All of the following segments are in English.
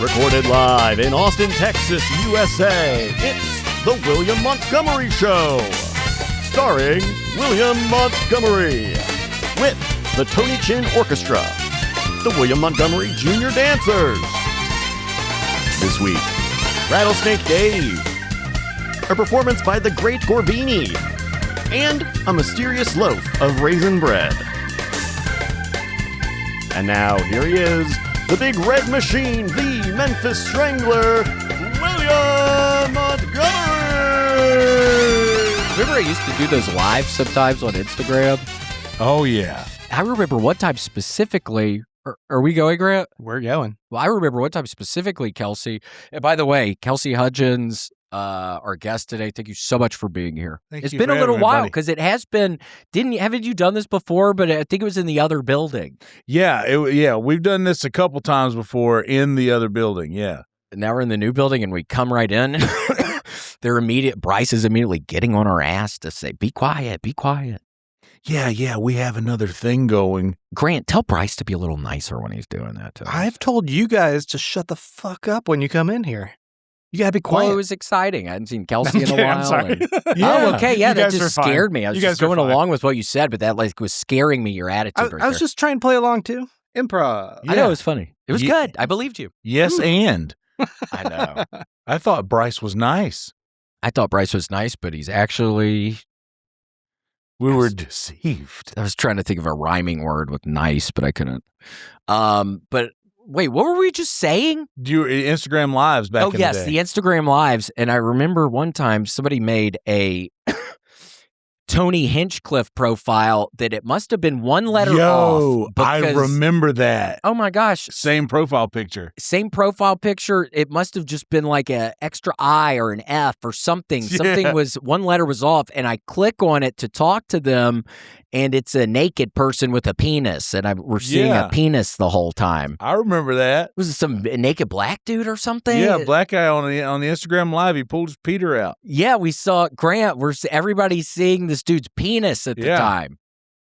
Recorded live in Austin, Texas, USA, it's The William Montgomery Show. Starring William Montgomery. With the Tony Chin Orchestra. The William Montgomery Jr. Dancers. This week, Rattlesnake Dave. A performance by the Great Gorbini. And a mysterious loaf of raisin bread. And now, here he is, the Big Red Machine, the Memphis Strangler, William Montgomery! Remember I used to do those live sometimes on Instagram? Oh, yeah. I remember one time specifically, are we going, Grant? We're going. Well, I remember one time specifically, Kelsey. And by the way, Kelsey Hudgins, our guest today, thank you so much for being here. Thank it's you been for a little having me, while buddy. because it has been, haven't you done this before? But I think it was in the other building. Yeah, we've done this a couple times before in the other building, yeah. And now we're in the new building and we come right in. Bryce is immediately getting on our ass to say, be quiet, be quiet. Yeah, we have another thing going. Grant, tell Bryce to be a little nicer when he's doing that to us. I've told you guys to shut the fuck up when you come in here. You gotta be quiet. Well, it was exciting. I hadn't seen Kelsey in a Okay, while. I'm sorry. Oh, okay. Yeah, You that guys just were fine. scared me. I was You just guys were going fine. along with what you said, but that was scaring me, your attitude right I was there. just trying to play along too. Improv. I know, it was funny. It was Yeah. good. I believed you. Yes, and. I know. I thought Bryce was nice. I thought Bryce was nice, but he's actually... We were deceived. I was trying to think of a rhyming word with nice, but I couldn't. But wait, what were we just saying? Your Instagram lives back in the day. Oh, yes, the Instagram lives. And I remember one time somebody made a Tony Hinchcliffe profile that it must have been one letter off. I because- remember that. Oh, my gosh. Same profile picture. Same profile picture. It must have just been like a extra I or an F or something. Yeah. Something was, one letter was off, and I click on it to talk to them, and it's a naked person with a penis, and we're seeing Yeah. a penis the whole time. I remember that. Was it some naked black dude or something? Yeah, black guy on the Instagram live. He pulled his Peter out. Yeah, we saw Grant. Everybody's seeing this dude's penis at the Yeah. time.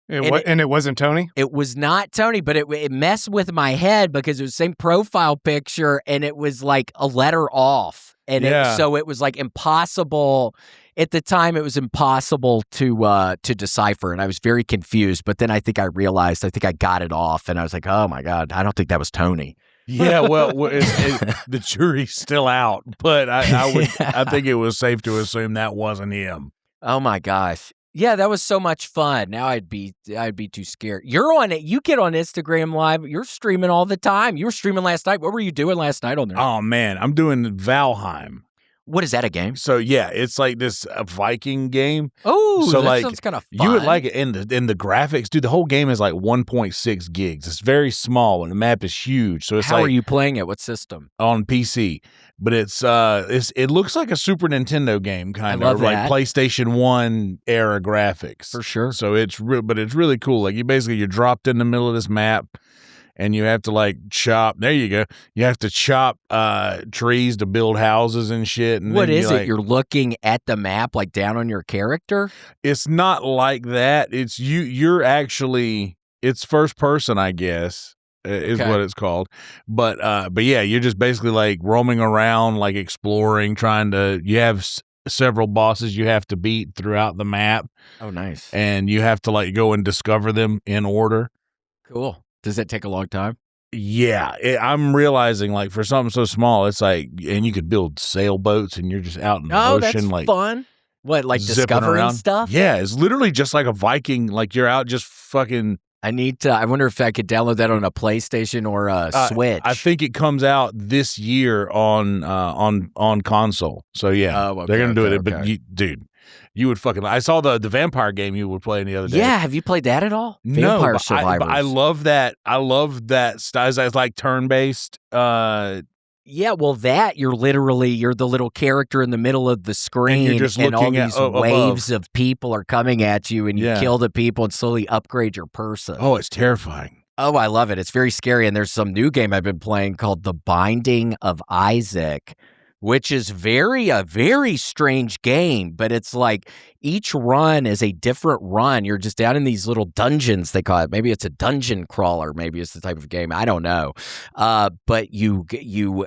And it wasn't Tony? It was not Tony, but it messed with my head because it was the same profile picture and it was like a letter off. And so it was like impossible. At the time, it was impossible to decipher. And I was very confused. But then I think I realized, I think I got it off. And I was like, oh my God, I don't think that was Tony. Yeah, well, the jury's still out. But I think it was safe to assume that wasn't him. Oh my gosh. Yeah, that was so much fun. Now I'd be too scared. You're on it. You get on Instagram Live. You're streaming all the time. You were streaming last night. What were you doing last night on there? Oh, man, I'm doing Valheim. What is that, a game? So, yeah, it's like this Viking game. Oh, So, that like, sounds kind of fun. You would like it. And the graphics, dude, the whole game is like 1.6 gigs. It's very small and the map is huge. So it's How like are you playing it? What system? on PC. But it looks like a Super Nintendo game, kind I love of like that. PlayStation 1 era graphics. For sure. So it's really cool. Like you're dropped in the middle of this map and you have to like chop. There you go. You have to chop trees to build houses and shit. And What then is it? like, You're looking at the map, like down on your character? It's not like that. It's you're actually, it's first person, I guess, is Okay. what it's called. But yeah, you're just basically like roaming around, like exploring, you have several bosses you have to beat throughout the map. Oh, nice. And you have to like go and discover them in order. Cool. Does that take a long time? Yeah, I'm realizing like for something so small, it's like, and you could build sailboats and you're just out in the Oh, ocean, that's like fun. What, like zipping discovering around stuff? Yeah, it's literally just like a Viking. Like you're out just fucking. I wonder if I could download that on a PlayStation or a Switch. I think it comes out this year on console. So yeah, Oh, okay, they're gonna do okay, it. But okay. dude, you would fucking. I saw the vampire game you were playing the other day. Yeah, have you played that at all? No, Vampire but Survivors. I love that. I love that style. It's like turn based. Yeah, well, you're the little character in the middle of the screen, you're just and all looking at these above. waves of people are coming at you, and you Yeah. kill the people and slowly upgrade your person. Oh, it's terrifying. Oh, I love it. It's very scary, and there's some new game I've been playing called The Binding of Isaac, which is a very strange game, but it's like each run is a different run. You're just down in these little dungeons, they call it. Maybe it's a dungeon crawler. Maybe it's the type of game. I don't know. But you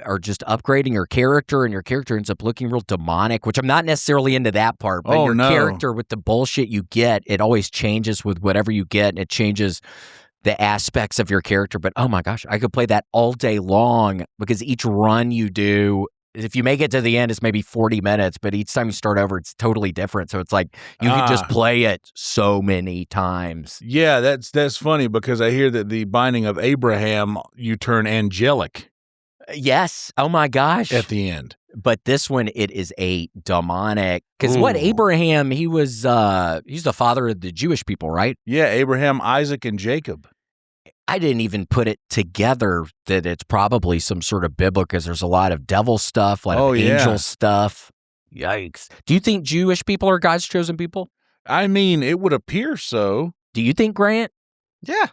are just upgrading your character, and your character ends up looking real demonic, which I'm not necessarily into that part. But your character, with the bullshit you get, it always changes with whatever you get, and it changes the aspects of your character. But oh my gosh, I could play that all day long, because each run you do, if you make it to the end, it's maybe 40 minutes, but each time you start over, it's totally different. So it's like you can just play it so many times. Yeah, that's funny, because I hear that the Binding of Abraham, you turn angelic. Yes. Oh my gosh. At the end. But this one, it is a demonic, because what Abraham, he's the father of the Jewish people, right? Yeah, Abraham, Isaac, and Jacob. I didn't even put it together that it's probably some sort of biblical, because there's a lot of devil stuff, a lot of angel stuff. Yikes. Do you think Jewish people are God's chosen people? I mean, it would appear so. Do you think, Grant? Yeah.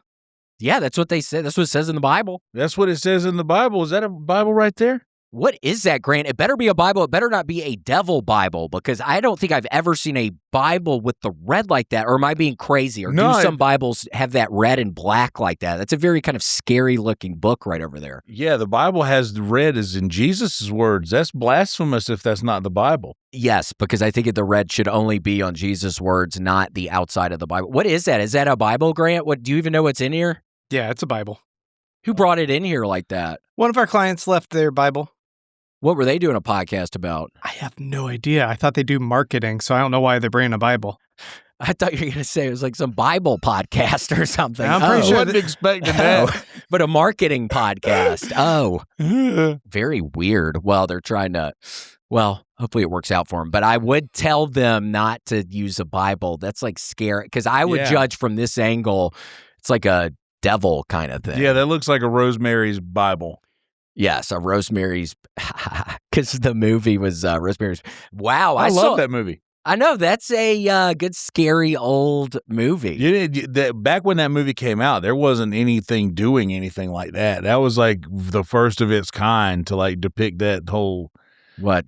Yeah, that's what they said. That's what it says in the Bible. That's what it says in the Bible. Is that a Bible right there? What is that, Grant? It better be a Bible. It better not be a devil Bible, because I don't think I've ever seen a Bible with the red like that. Or am I being crazy? Or do some Bibles have that red and black like that? That's a very kind of scary looking book right over there. Yeah, the Bible has the red as in Jesus' words. That's blasphemous if that's not the Bible. Yes, because I think the red should only be on Jesus' words, not the outside of the Bible. What is that? Is that a Bible, Grant? What, do you even know what's in here? Yeah, it's a Bible. Who brought it in here like that? One of our clients left their Bible. What were they doing a podcast about? I have no idea. I thought they do marketing, so I don't know why they're bringing a Bible. I thought you were going to say it was like some Bible podcast or something. I'm pretty sure I wasn't expecting that. But a marketing podcast. Oh, very weird. Well, they're trying to, hopefully it works out for them. But I would tell them not to use a Bible. That's like scary, because I would judge from this angle. It's like a devil kind of thing. Yeah, that looks like a Rosemary's Bible. Yes, a Rosemary's, because the movie was Rosemary's. Wow, I love that movie. I know, that's a good, scary old movie. Back when that movie came out, there wasn't anything doing anything like that. That was like the first of its kind to like depict that whole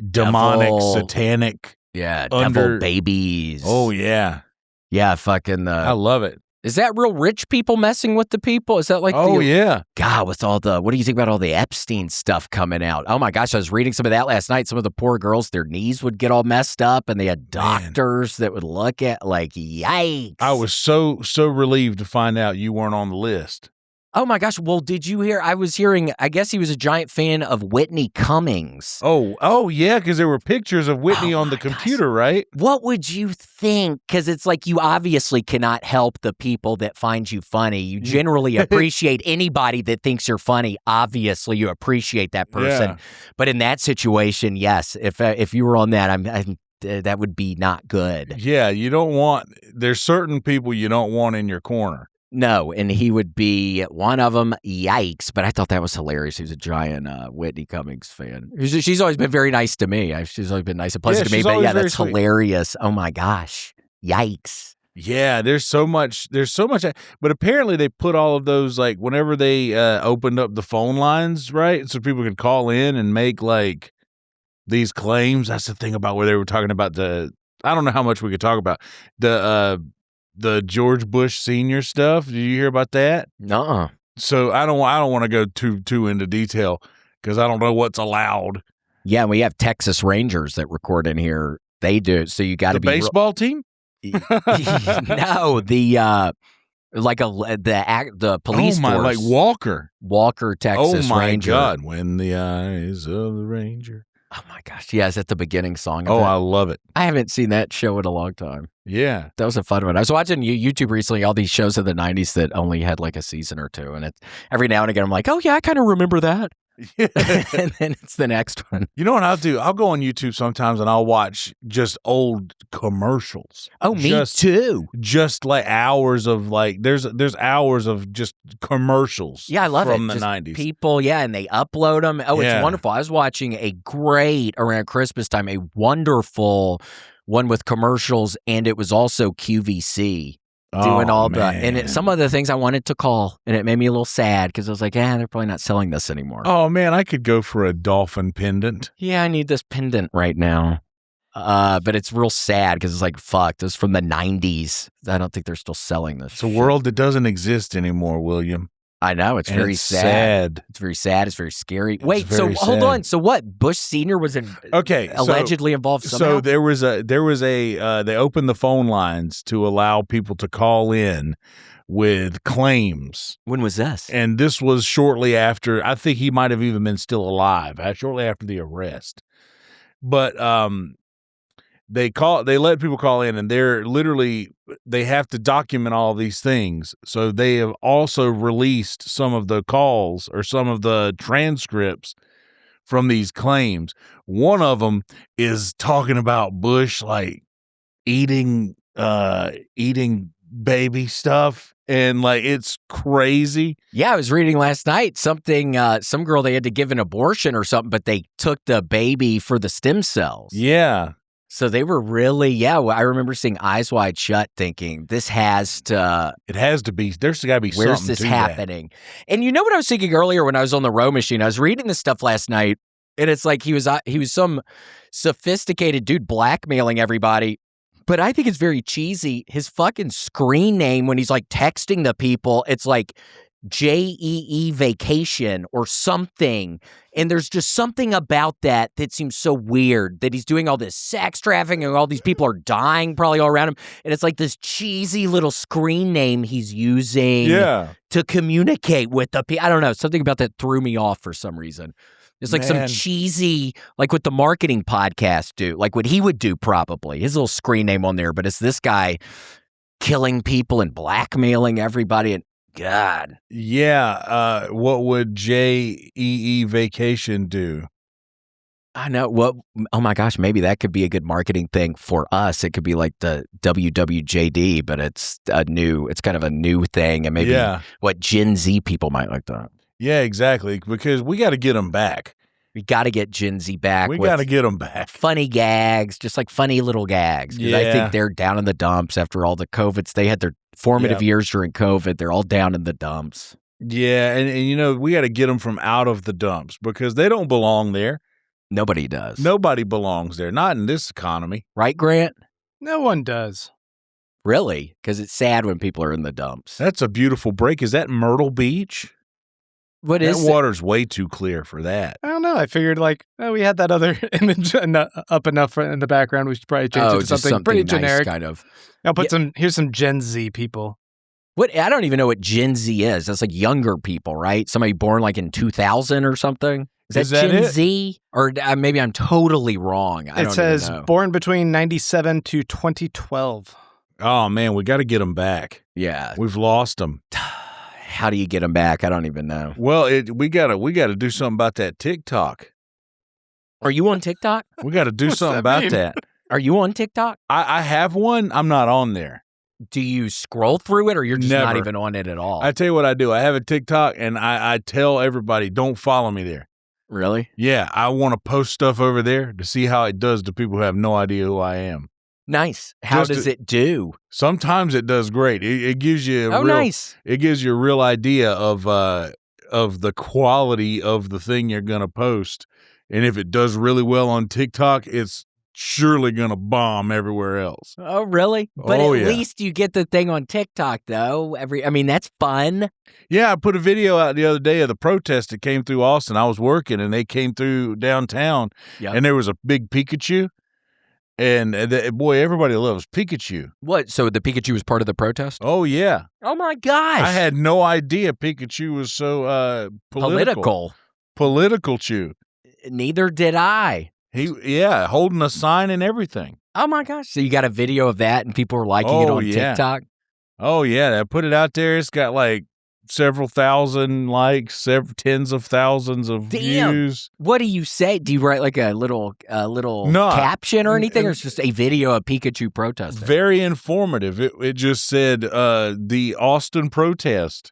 demonic, satanic, devil babies. Oh yeah, fucking. I love it. Is that real rich people messing with the people? Is that like yeah. God, with all the, what do you think about all the Epstein stuff coming out? Oh my gosh, I was reading some of that last night. Some of the poor girls, their knees would get all messed up, and they had doctors that would look at like, yikes. I was so relieved to find out you weren't on the list. Oh my gosh. Well, did you hear? I was hearing, I guess he was a giant fan of Whitney Cummings. Oh yeah, because there were pictures of Whitney on the computer, right? What would you think? Because it's like you obviously cannot help the people that find you funny. You generally appreciate anybody that thinks you're funny. Obviously, you appreciate that person. Yeah. But in that situation, yes, if you were on that, that would be not good. Yeah, there's certain people you don't want in your corner. No, and he would be one of them. Yikes. But I thought that was hilarious. He was a giant Whitney Cummings fan. She's always been very nice to me. She's always been nice and pleasant to me. But that's hilarious. Oh my gosh. Yikes. Yeah, there's so much. But apparently they put all of those, like, whenever they opened up the phone lines, right? So people could call in and make, like, these claims. That's the thing about where they were talking about I don't know how much we could talk about. The George Bush Sr. stuff. Did you hear about that? Nuh-uh. So I don't want to go too into detail, because I don't know what's allowed. Yeah, we have Texas Rangers that record in here. They do. So you got to be the baseball team. No, the police force. Like Walker, Texas Ranger. Oh my God! When the eyes of the Ranger. Oh my gosh! Yeah, is that the beginning song? I love it. I haven't seen that show in a long time. Yeah, that was a fun one. I was watching YouTube recently, all these shows of the '90s that only had like a season or two, and it's every now and again I'm like, oh yeah, I kind of remember that. And then it's the next one. You know what I'll do? I'll go on YouTube sometimes and I'll watch just old commercials. Oh, me too. Just like hours of there's hours of just commercials. Yeah, I love from it. the just 90s. People, and they upload them. Oh, it's wonderful. I was watching around Christmas time, a wonderful one with commercials, and it was also QVC. doing all the, man. and some of the things I wanted to call, and it made me a little sad because I was like, they're probably not selling this anymore. Oh man, I could go for a dolphin pendant. Yeah, I need this pendant right now. But it's real sad because it's like, fuck, this is from the 90s. I don't think they're still selling this. It's a world that doesn't exist anymore, William. I know. It's very sad. It's very sad. It's very scary. Wait, so hold on. So what? Bush Sr. was allegedly involved somehow? So there was a they opened the phone lines to allow people to call in with claims. When was this? And this was shortly after, I think he might have even been still alive, shortly after the arrest. But they let people call in, and they have to document all these things. So they have also released some of the calls or some of the transcripts from these claims. One of them is talking about Bush like eating baby stuff, and like it's crazy. Yeah, I was reading last night some girl, they had to give an abortion or something, but they took the baby for the stem cells. Yeah. So they were really, I remember seeing Eyes Wide Shut thinking, it has to be, there's got to be something. Where's this happening? And you know what I was thinking earlier when I was on the row machine? I was reading this stuff last night, and it's like he was some sophisticated dude blackmailing everybody. But I think it's very cheesy. His fucking screen name when he's like texting the people, it's like JEE vacation or something. And there's just something about that seems so weird, that he's doing all this sex trafficking and all these people are dying probably all around him. And it's like this cheesy little screen name he's using to communicate with the people. I don't know. Something about that threw me off for some reason. It's like some cheesy, like what the marketing podcast do, like what he would do probably. His little screen name on there, but it's this guy killing people and blackmailing everybody. And God. Yeah. What would JEE vacation do? I know. What? Oh my gosh, maybe that could be a good marketing thing for us. It could be like the WWJD, but it's kind of a new thing. And maybe what Gen Z people might like that. Yeah, exactly. Because we got to get them back. We got to get Gen Z back. We got to get them back. Funny gags, just like funny little gags. Yeah. I think they're down in the dumps after all the COVIDs. They had their formative years during COVID. They're all down in the dumps. Yeah, and we got to get them from out of the dumps because they don't belong there. Nobody does. Nobody belongs there. Not in this economy. Right, Grant? No one does. Really? Because it's sad when people are in the dumps. That's a beautiful break. Is that Myrtle Beach? What is that? Water's way too clear for that. I don't know. I figured we had that other image up enough in the background. We should probably change it to something pretty nice, generic. Kind of. I'll put here's some Gen Z people. What? I don't even know what Gen Z is. That's like younger people, right? Somebody born like in 2000 or something. Is that Gen Z? Or maybe I'm totally wrong. It says born between 97 to 2012. Oh man, we got to get them back. Yeah, we've lost them. How do you get them back? I don't even know. Well, we gotta do something about that TikTok. Are you on TikTok? We got to do something about that. Are you on TikTok? I have one. I'm not on there. Do you scroll through it, or you're just not even on it at all? I tell you what I do. I have a TikTok, and I tell everybody, don't follow me there. Really? Yeah, I want to post stuff over there to see how it does to people who have no idea who I am. Nice. How does it do? Sometimes it does great. It gives you nice. It gives you a real idea of the quality of the thing you're going to post. And if it does really well on TikTok, it's surely going to bomb everywhere else. Oh, really? But at least you get the thing on TikTok, though. That's fun. Yeah, I put a video out the other day of the protest that came through Austin. I was working, and they came through downtown, and there was a big Pikachu. And boy, everybody loves Pikachu. What? So the Pikachu was part of the protest? Oh, yeah. Oh, my gosh. I had no idea Pikachu was so political. Political chew. Neither did I. Holding a sign and everything. Oh, my gosh. So you got a video of that and people were liking it on TikTok? Oh, yeah. I put it out there. It's got like several thousand likes, tens of thousands of views. What do you say? Do you write like a little caption or anything, or it's just a video of Pikachu protesting? Very informative. It just said the Austin protest.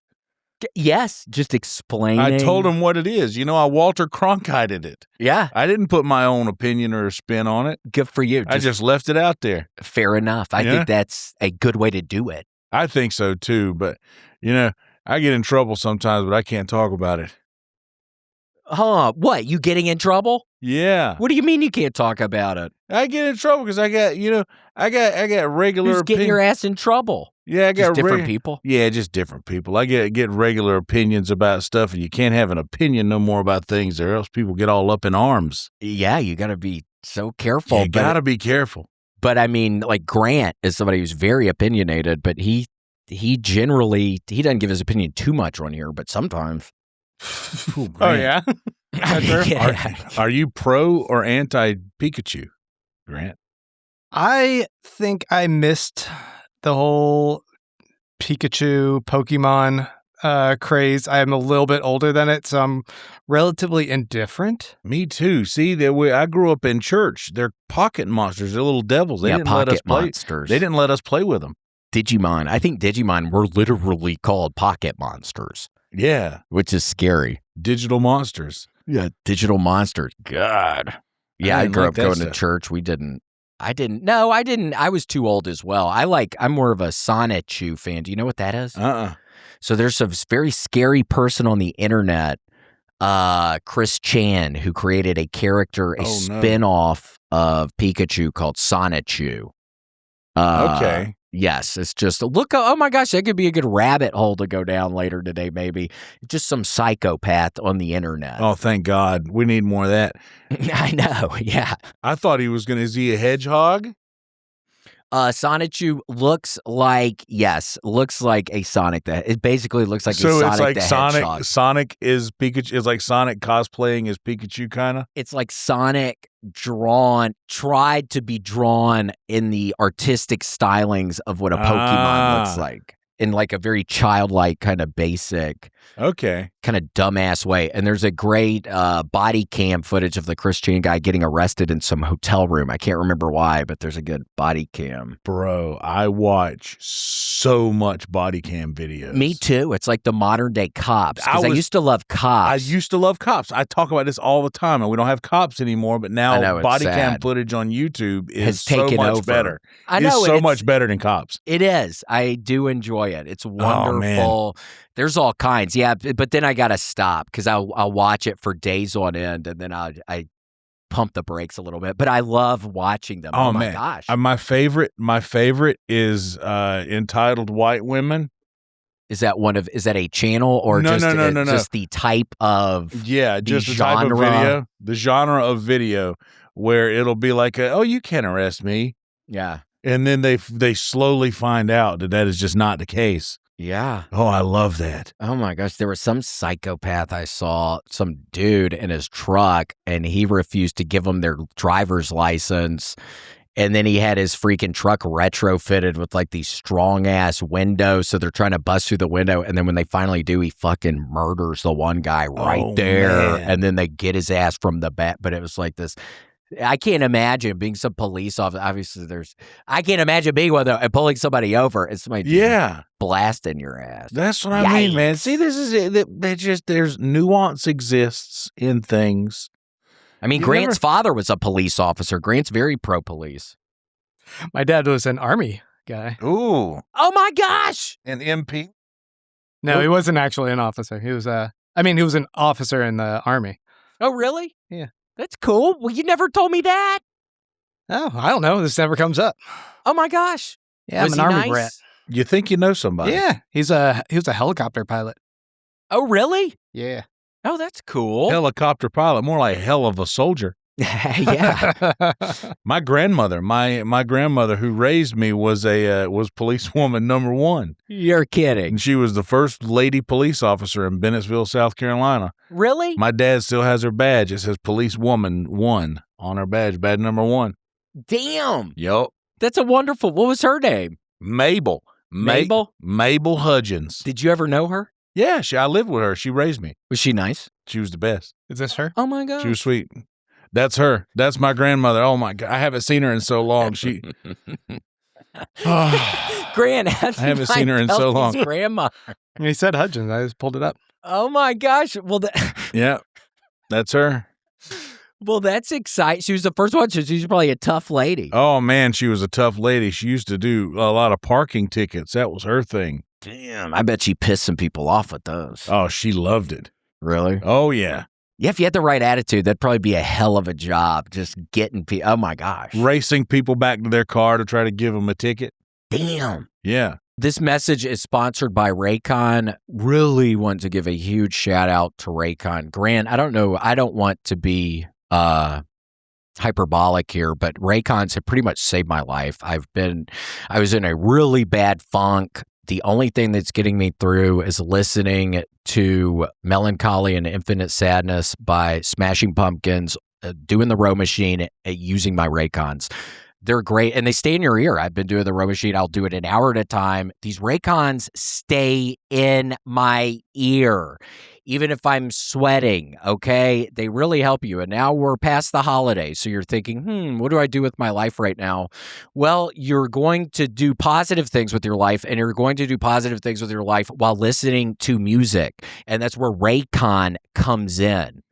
Yes, just explaining. I told him what it is. I Walter Cronkited it. Yeah. I didn't put my own opinion or a spin on it. Good for you. I just left it out there. Fair enough. I think that's a good way to do it. I think so too, but I get in trouble sometimes, but I can't talk about it. Huh? What? You getting in trouble? Yeah. What do you mean you can't talk about it? I get in trouble because I got regular. Who's getting your ass in trouble? Yeah, I got just different people. Yeah, just different people. I get regular opinions about stuff, and you can't have an opinion no more about things, or else people get all up in arms. Yeah, you got to be so careful. You got to be careful. But I mean, like Grant is somebody who's very opinionated, but he generally doesn't give his opinion too much on here, but sometimes. Ooh, oh yeah. Yeah. Are you pro or anti Pikachu, Grant? I think I missed the whole Pikachu Pokemon craze. I'm a little bit older than it, so I'm relatively indifferent. Me too. See, I grew up in church. They're pocket monsters. They're little devils. They didn't let us play. Monsters. They didn't let us play with them. Digimon. I think Digimon were literally called pocket monsters. Yeah. Which is scary. Digital monsters. Yeah, digital monsters. God. Yeah, I grew up going to church. I didn't. I was too old as well. I'm more of a Sonichu fan. Do you know what that is? So there's a very scary person on the internet, Chris Chan, who created a character, spin-off of Pikachu called Sonichu. Okay. Yes, it's just oh my gosh, that could be a good rabbit hole to go down later today, maybe. Just some psychopath on the internet. Oh, thank God. We need more of that. I know, yeah. I thought he was going to see a hedgehog. Sonichu looks like a Sonic. It basically looks like a Sonic the Hedgehog. Sonic is Pikachu. Is like Sonic cosplaying as Pikachu, kind of. It's like Sonic tried to be drawn in the artistic stylings of what a Pokemon looks like. In like a very childlike kind of basic, kind of dumbass way. And there's a great body cam footage of the Chris Chan guy getting arrested in some hotel room. I can't remember why, but there's a good body cam. Bro, I watch so much body cam videos. Me too. It's like the modern day cops. Because I used to love cops. I used to love cops. I talk about this all the time, and we don't have cops anymore. But now body cam footage on YouTube is so much better. I know it's so much better than cops. It is. I do enjoy it. It's wonderful. Oh, there's all kinds. Yeah, but then I got to stop because I'll watch it for days on end, and then I pump the brakes a little bit. But I love watching them. Oh my gosh. My favorite is entitled White Women. Is that a channel or no, just the type of just the type of video, the genre of video where it'll be like you can't arrest me. Yeah. And then they slowly find out that is just not the case. Yeah. Oh, I love that. Oh my gosh. There was some psychopath I saw, some dude in his truck, and he refused to give them their driver's license. And then he had his freaking truck retrofitted with like these strong ass windows. So they're trying to bust through the window. And then when they finally do, he fucking murders the one guy right there. Man. And then they get his ass from the back. But it was like this. I can't imagine being some police officer. Obviously, I can't imagine being one though and pulling somebody over and somebody blasting your ass. That's what I mean, man. See, this is it. There's nuance exists in things. I mean, Grant's father was a police officer. Grant's very pro-police. My dad was an Army guy. Ooh. Oh my gosh. An MP? No, he wasn't actually an officer. He was he was an officer in the Army. Oh, really? Yeah. That's cool. Well, you never told me that. Oh, I don't know. This never comes up. Oh my gosh. Yeah, I'm an Army brat. You think you know somebody? Yeah, he was a helicopter pilot. Oh, really? Yeah. Oh, that's cool. Helicopter pilot, more like hell of a soldier. Yeah. My grandmother who raised me was policewoman number 1. You're kidding. And she was the first lady police officer in Bennettsville, South Carolina. Really? My dad still has her badge. It says policewoman 1 on her badge number 1. Damn. Yup. That's a wonderful. What was her name? Mabel. Mabel Hudgins. Did you ever know her? Yeah, I lived with her. She raised me. Was she nice? She was the best. Is this her? Oh my God. She was sweet. That's her. That's my grandmother. Oh my God. I haven't seen her in so long. Grant, I haven't seen her in so long. Grandma. He said Hudgins. I just pulled it up. Oh my gosh. Well, yeah, that's her. Well, that's exciting. She was the first one, so she's probably a tough lady. Oh, man, she was a tough lady. She used to do a lot of parking tickets. That was her thing. Damn, I bet she pissed some people off with those. Oh, she loved it. Really? Oh, yeah. Yeah, if you had the right attitude, that'd probably be a hell of a job, just getting people. Oh, my gosh. Racing people back to their car to try to give them a ticket. Damn. Yeah. This message is sponsored by Raycon. Really want to give a huge shout out to Raycon. Grant, I don't know. I don't want to be hyperbolic here, but Raycons have pretty much saved my life. I was in a really bad funk. The only thing that's getting me through is listening to Melancholy and Infinite Sadness by Smashing Pumpkins, doing the row machine, using my Raycons. They're great, and they stay in your ear. I've been doing the row machine. I'll do it an hour at a time. These Raycons stay in my ear, even if I'm sweating, okay? They really help you. And now we're past the holidays, so you're thinking, what do I do with my life right now? Well, you're going to do positive things with your life, and you're going to do positive things with your life while listening to music, and that's where Raycon comes in.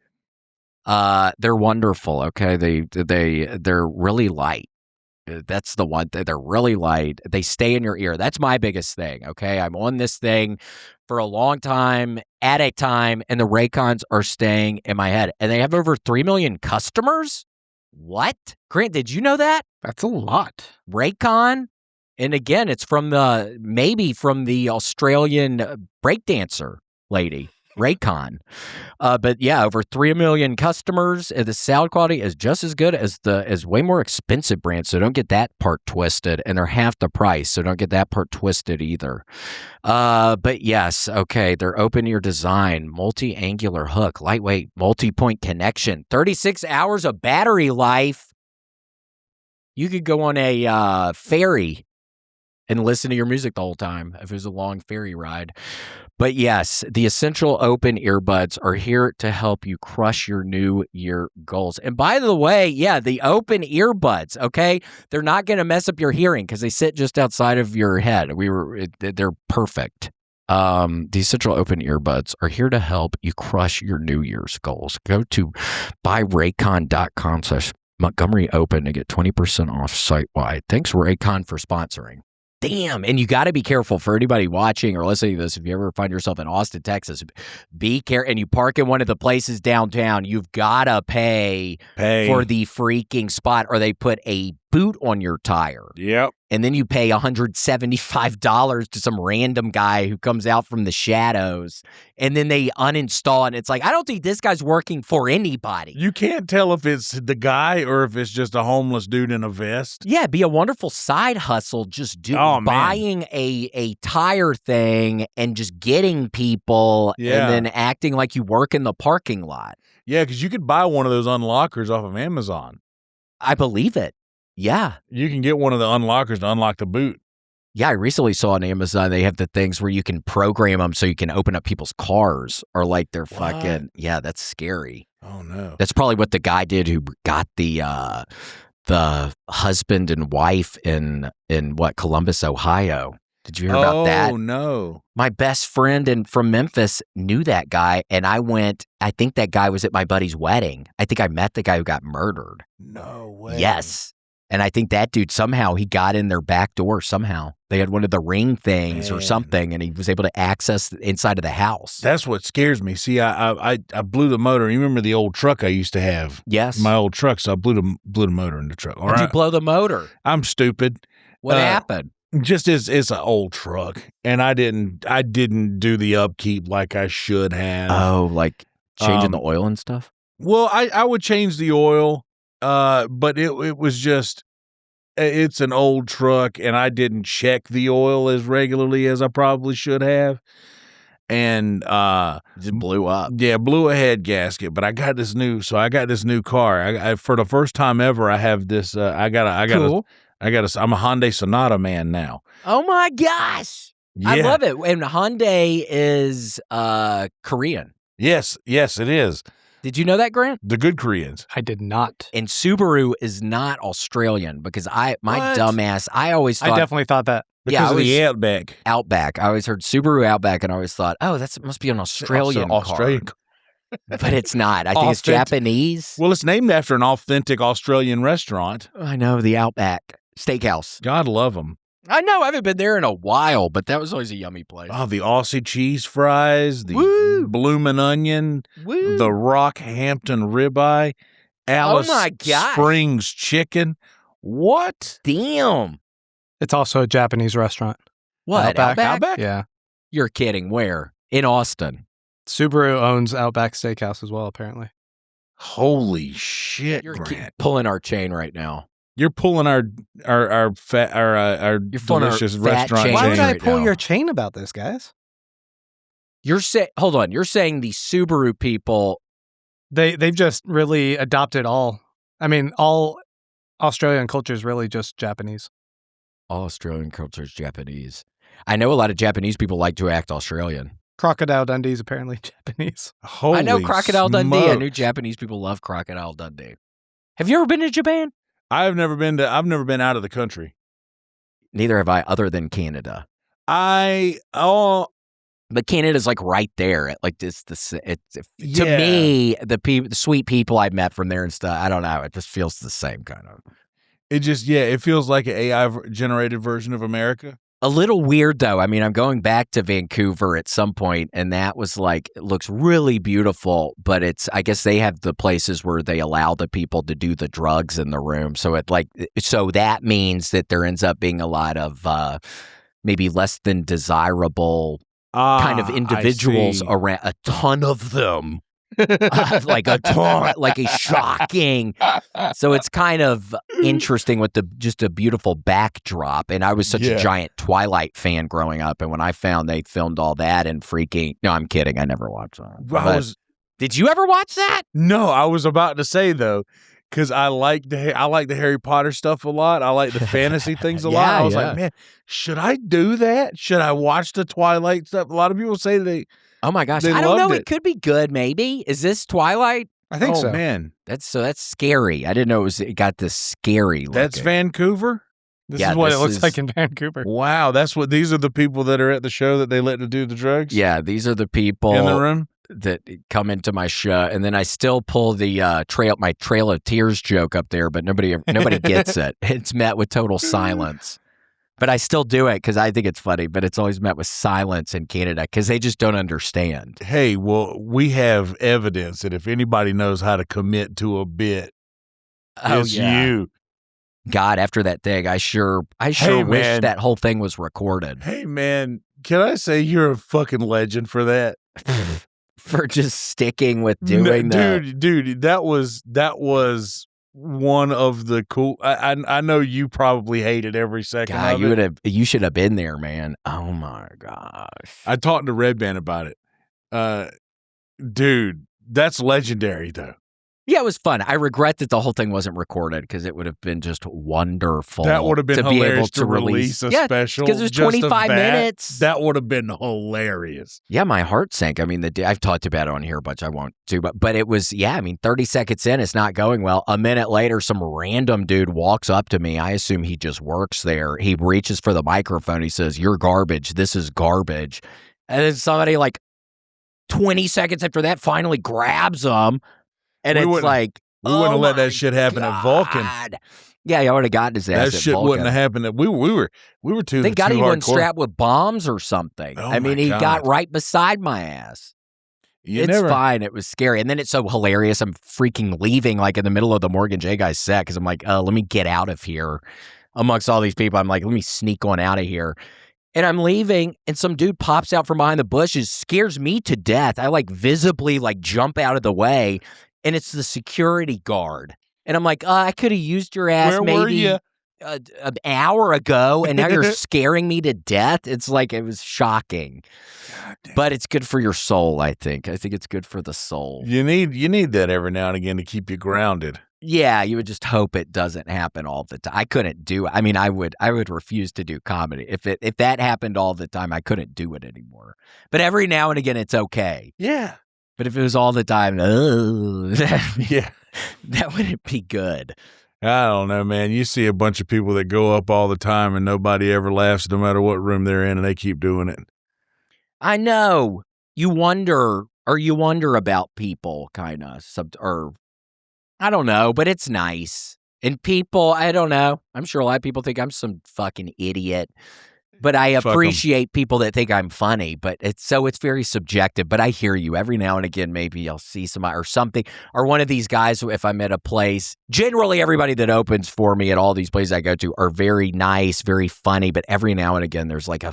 They're wonderful, okay? They're really light. That's the one thing. They're really light. They stay in your ear. That's my biggest thing, okay? I'm on this thing for a long time, at a time, and the Raycons are staying in my head. And they have over 3 million customers? What? Grant, did you know that? That's a lot. Raycon? And again, it's maybe from the Australian breakdancer lady. Raycon. But yeah, over 3 million customers. The sound quality is just as good as way more expensive brands. So don't get that part twisted. And they're half the price. So don't get that part twisted either. But yes, okay. They're open ear design, multi-angular hook, lightweight, multi-point connection, 36 hours of battery life. You could go on a ferry and listen to your music the whole time if it was a long ferry ride. But yes, the Essential Open Earbuds are here to help you crush your new year goals. And by the way, yeah, the open earbuds, okay? They're not going to mess up your hearing because they sit just outside of your head. They're perfect. The Essential Open Earbuds are here to help you crush your New Year's goals. Go to buyraycon.com/Montgomery Open to get 20% off site-wide. Thanks, Raycon, for sponsoring. Damn. And you got to be careful for anybody watching or listening to this. If you ever find yourself in Austin, Texas, be careful. And you park in one of the places downtown, you've got to pay for the freaking spot, or they put a boot on your tire. Yep. And then you pay $175 to some random guy who comes out from the shadows, and then they uninstall it. And it's like, I don't think this guy's working for anybody. You can't tell if it's the guy or if it's just a homeless dude in a vest. Yeah, it'd be a wonderful side hustle, just buying a tire thing and just getting people and then acting like you work in the parking lot. Yeah, because you could buy one of those unlockers off of Amazon. I believe it. Yeah. You can get one of the unlockers to unlock the boot. Yeah, I recently saw on Amazon they have the things where you can program them so you can open up people's cars or like their fucking, yeah, that's scary. Oh, no. That's probably what the guy did who got the husband and wife in Columbus, Ohio. Did you hear about that? Oh, no. My best friend from Memphis knew that guy, and I think that guy was at my buddy's wedding. I think I met the guy who got murdered. No way. Yes. And I think that dude, somehow, he got in their back door somehow. They had one of the ring things or something, and he was able to access the inside of the house. That's what scares me. See, I blew the motor. You remember the old truck I used to have? Yes. My old truck, so I blew the motor in the truck. Did you blow the motor? I'm stupid. What happened? Just it's an old truck, and I didn't do the upkeep like I should have. Oh, like changing the oil and stuff? Well, I would change the oil. But it was just, it's an old truck, and I didn't check the oil as regularly as I probably should have. And just blew up. Yeah, blew a head gasket. But I got this new car. I for the first time ever, I have this. I'm a Hyundai Sonata man now. Oh my gosh, yeah. I love it. And Hyundai is Korean. Yes, it is. Did you know that, Grant? The good Koreans. I did not. And Subaru is not Australian because dumbass, I always thought. I definitely thought that. Because of the Outback. Outback. I always heard Subaru Outback, and I always thought, oh, that must be an Australian car. But it's not. I think it's Japanese. Well, it's named after an authentic Australian restaurant. I know, the Outback Steakhouse. God love them. I know. I haven't been there in a while, but that was always a yummy place. Oh, the Aussie cheese fries, the bloomin' onion, the Rockhampton ribeye, Alice Springs chicken. What? Damn. It's also a Japanese restaurant. What? Outback? Yeah. You're kidding. Where? In Austin. Subaru owns Outback Steakhouse as well, apparently. Holy shit, You're Grant. pulling our chain right now. You're pulling our delicious restaurant chain. Why would I right pull now. your chain about this, guys? Hold on. You're saying the Subaru people. They've just really adopted all. I mean, all Australian culture is really just Japanese. All Australian culture is Japanese. I know a lot of Japanese people like to act Australian. Crocodile Dundee is apparently Japanese. Holy I know Crocodile smokes. Dundee. I knew Japanese people love Crocodile Dundee. Have you ever been to Japan? I've never been out of the country. Neither have I, other than Canada. But Canada's like right there. To me, the sweet people I've met from there and stuff. I don't know. It just feels the same kind of. It feels like an AI generated version of America. A little weird though. I mean, I'm going back to Vancouver at some point, and that was like, it looks really beautiful, but I guess they have the places where they allow the people to do the drugs in the room. So that means that there ends up being a lot of maybe less than desirable kind of individuals around, a ton of them. Like a ton, like a shocking. So it's kind of interesting with just a beautiful backdrop. And I was such a giant Twilight fan growing up, and when I found they filmed all that and no, I'm kidding. I never watched that. Did you ever watch that? No, I was about to say though, because I like the Harry Potter stuff a lot. I like the fantasy things a lot. I was like, man, should I do that? Should I watch the Twilight stuff? A lot of people say they. Oh my gosh. I don't know. It could be good, maybe. Is this Twilight? I think so. Man. That's scary. I didn't know it got this scary looking. That's Vancouver? This is what it looks like in Vancouver. Wow, these are the people that are at the show that they let to do the drugs? Yeah, these are the people in the room that come into my show, and then I still pull the my Trail of Tears joke up there, but nobody gets it. It's met with total silence. But I still do it because I think it's funny, but it's always met with silence in Canada because they just don't understand. Hey, well, we have evidence that if anybody knows how to commit to a bit, it's you. God, after that thing, I sure wish that whole thing was recorded. Hey, man, can I say you're a fucking legend for that? For just sticking with doing that. Dude, that was one of the cool. I know you probably hated every second of it. You should have been there, man. Oh my gosh. I talked to Red Band about it. Dude, that's legendary though. Yeah, it was fun. I regret that the whole thing wasn't recorded because it would have been just wonderful. That would have been to hilarious be able to release a special. Because it was 25 minutes. That would have been hilarious. Yeah, my heart sank. I mean, I've talked about it on here a bunch. I won't do, but it was, 30 seconds in, it's not going well. A minute later, some random dude walks up to me. I assume he just works there. He reaches for the microphone. He says, "You're garbage. This is garbage." And then somebody 20 seconds after that finally grabs him. And it's like, we wouldn't have let that shit happen at Vulcan. Yeah, I would have gotten his ass. That shit wouldn't have happened. We were too. They got too him hardcore. strapped with bombs or something. Oh I mean, he got right beside my ass. It's fine. It was scary. And then it's so hilarious. I'm freaking leaving in the middle of the Morgan J guy's set because I'm like, let me get out of here amongst all these people. I'm like, let me sneak on out of here. And I'm leaving, and some dude pops out from behind the bushes, scares me to death. I visibly jump out of the way. And it's the security guard. And I'm like, I could have used your ass maybe an hour ago, and now you're scaring me to death. It's it was shocking. But it's good for your soul, I think. I think it's good for the soul. You need that every now and again to keep you grounded. Yeah, you would just hope it doesn't happen all the time. I couldn't do it. I mean, I would refuse to do comedy. If that happened all the time, I couldn't do it anymore. But every now and again, it's okay. Yeah. But if it was all the time, that wouldn't be good. I don't know, man. You see a bunch of people that go up all the time and nobody ever laughs no matter what room they're in, and they keep doing it. I know. You wonder Or you wonder about people, kind of, or I don't know, but it's nice. And people, I don't know. I'm sure a lot of people think I'm some fucking idiot. But I appreciate people that think I'm funny, but it's very subjective. But I hear you every now and again. Maybe I'll see somebody or something, or one of these guys. If I'm at a place, generally everybody that opens for me at all these places I go to are very nice, very funny. But every now and again, there's like